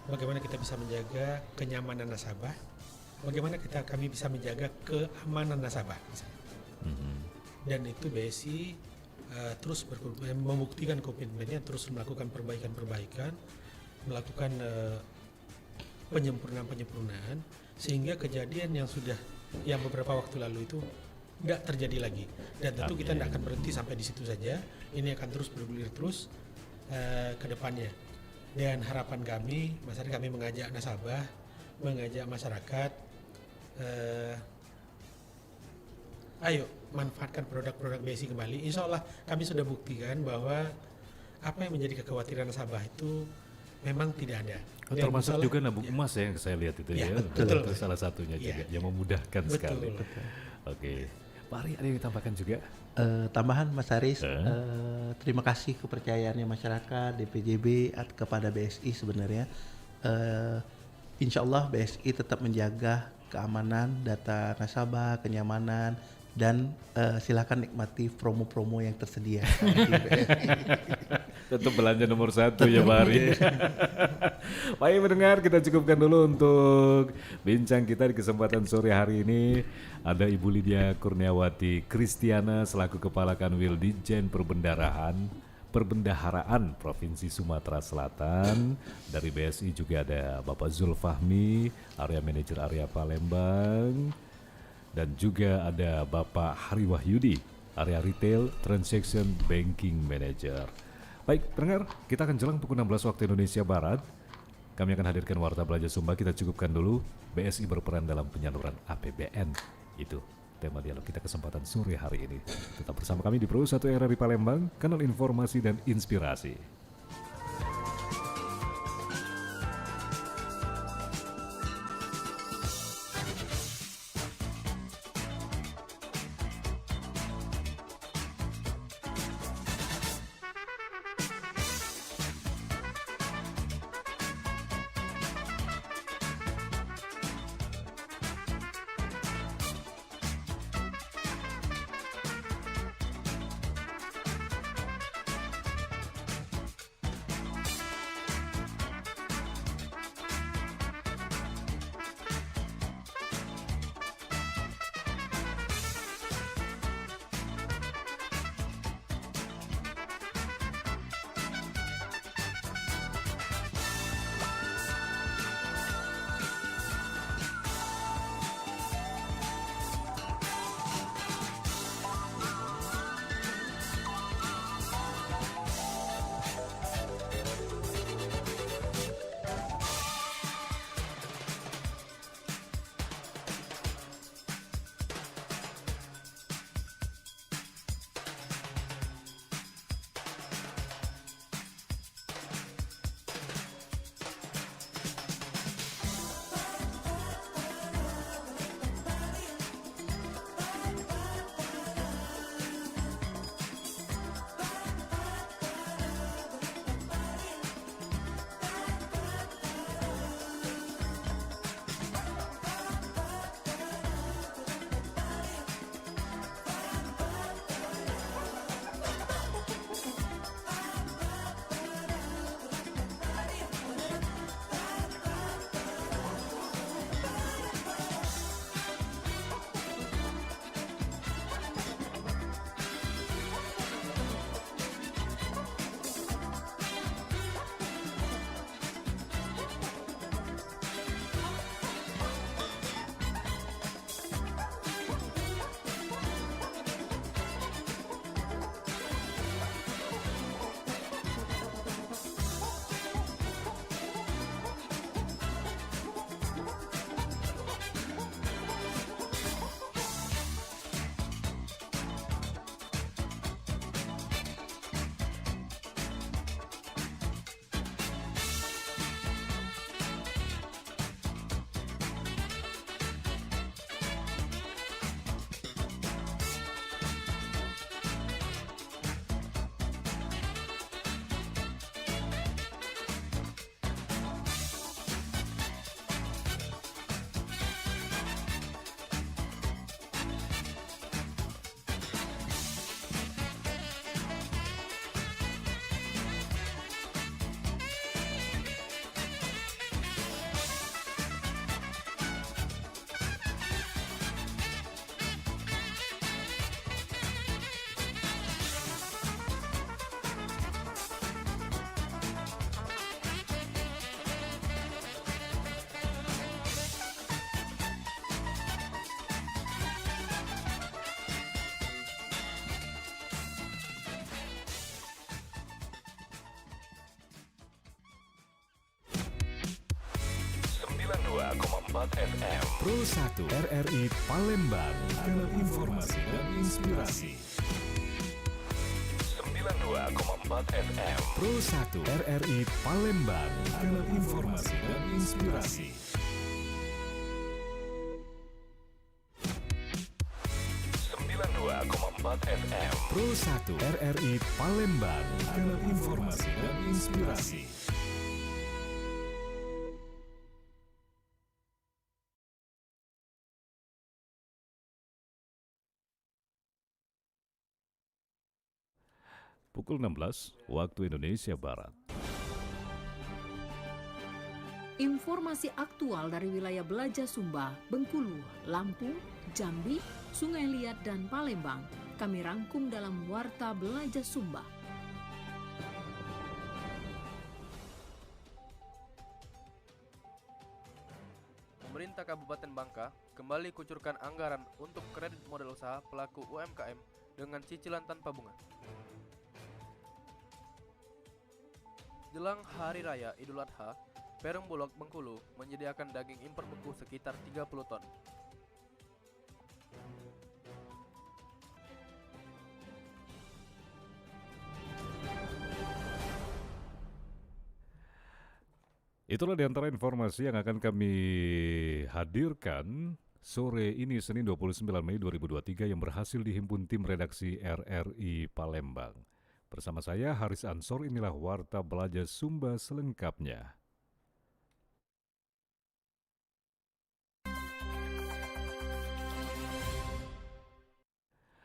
F: Bagaimana kita bisa menjaga kenyamanan nasabah? Bagaimana kami bisa menjaga keamanan nasabah? Dan itu BSI terus membuktikan komitmennya, terus melakukan perbaikan-perbaikan, melakukan penyempurnaan-penyempurnaan, sehingga kejadian yang beberapa waktu lalu itu nggak terjadi lagi. Dan tentu kita tidak akan berhenti sampai di situ saja. Ini akan terus bergulir terus ke depannya. Dan harapan kami, kami mengajak nasabah, mengajak masyarakat ayo manfaatkan produk-produk BSI kembali. Insya Allah kami sudah buktikan bahwa apa yang menjadi kekhawatiran nasabah itu memang tidak ada. Dan
D: Termasuk
F: insya Allah-
D: juga nabung emas ya yang saya lihat itu
F: Ya,
D: ya.
F: betul.
D: Itu salah satunya
F: Ya.
D: juga yang memudahkan
F: Betul.
D: sekali. Oke. Pak Ari ada yang ditambahkan juga?
H: Tambahan Mas Haris, terima kasih kepercayaannya masyarakat DPJB kepada BSI sebenarnya. Insya Allah BSI tetap menjaga keamanan data nasabah, kenyamanan, dan silakan nikmati promo-promo yang tersedia.
D: Tentu belanja nomor 1 ya Pak Ari. Baik mendengar, kita cukupkan dulu untuk bincang kita di kesempatan sore hari ini. Ada Ibu Lydia Kurniawati Kristiana selaku Kepala Kanwil Ditjen Perbendaharaan Provinsi Sumatera Selatan. Dari BSI juga ada Bapak Zulfahmi, Area Manager Area Palembang. Dan juga ada Bapak Hari Wahyudi, Area Retail Transaction Banking Manager. Baik, pendengar, kita akan jelang pukul 16 waktu Indonesia Barat. Kami akan hadirkan Warta Belanja Sumba. Kita cukupkan dulu. BSI berperan dalam penyaluran APBN. Itu tema dialog kita kesempatan sore hari ini. Tetap bersama kami di Pro 1 RRI Palembang, kanal informasi dan inspirasi.
A: 92,4 FM Pro 1 RRI Palembang, kanal informasi dan inspirasi. 92,4 FM Pro 1 RRI Palembang, kanal informasi dan inspirasi. 92,4 FM Pro 1 RRI Palembang, kanal informasi dan inspirasi.
D: Pukul 16 waktu Indonesia Barat.
I: Informasi aktual dari wilayah Belaja Sumba, Bengkulu, Lampung, Jambi, Sungai Liat, dan Palembang kami rangkum dalam Warta Belaja Sumba.
J: Pemerintah Kabupaten Bangka kembali kucurkan anggaran untuk kredit modal usaha pelaku UMKM dengan cicilan tanpa bunga. Jelang Hari Raya Idul Adha, Perum Bulog Bengkulu menyediakan daging impor beku sekitar 30 ton.
D: Itulah diantara informasi yang akan kami hadirkan sore ini Senin 29 Mei 2023 yang berhasil dihimpun tim redaksi RRI Palembang. Bersama saya Haris Ansor, inilah Warta Belaja Sumba selengkapnya.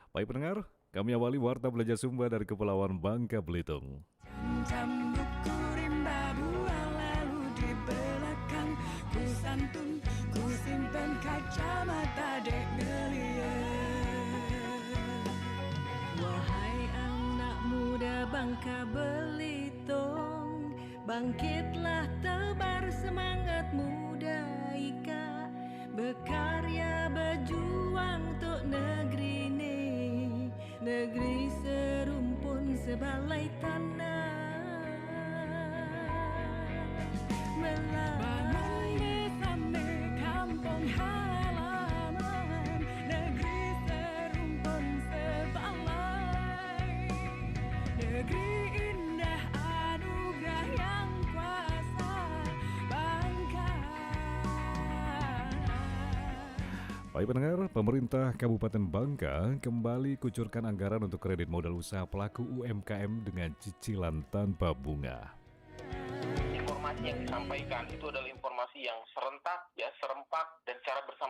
D: Baik pendengar, kami awali Warta Belaja Sumba dari Kepulauan Bangka Belitung.
K: Wahai anak muda Bangka Belitung, bangkitlah tebar semangat muda ika, berkarya berjuang untuk negeri ini, negeri serumpun sebalai tanah. Bangun bersama kampung halaman, negeri serumpun sebalai, negeri indah anugerah yang kuasa Bangka.
D: Baik pendengar, pemerintah Kabupaten Bangka kembali kucurkan anggaran untuk kredit modal usaha pelaku UMKM dengan cicilan tanpa bunga.
L: Informasi yang disampaikan itu adalah informasi yang serentak, serempak, dan secara bersama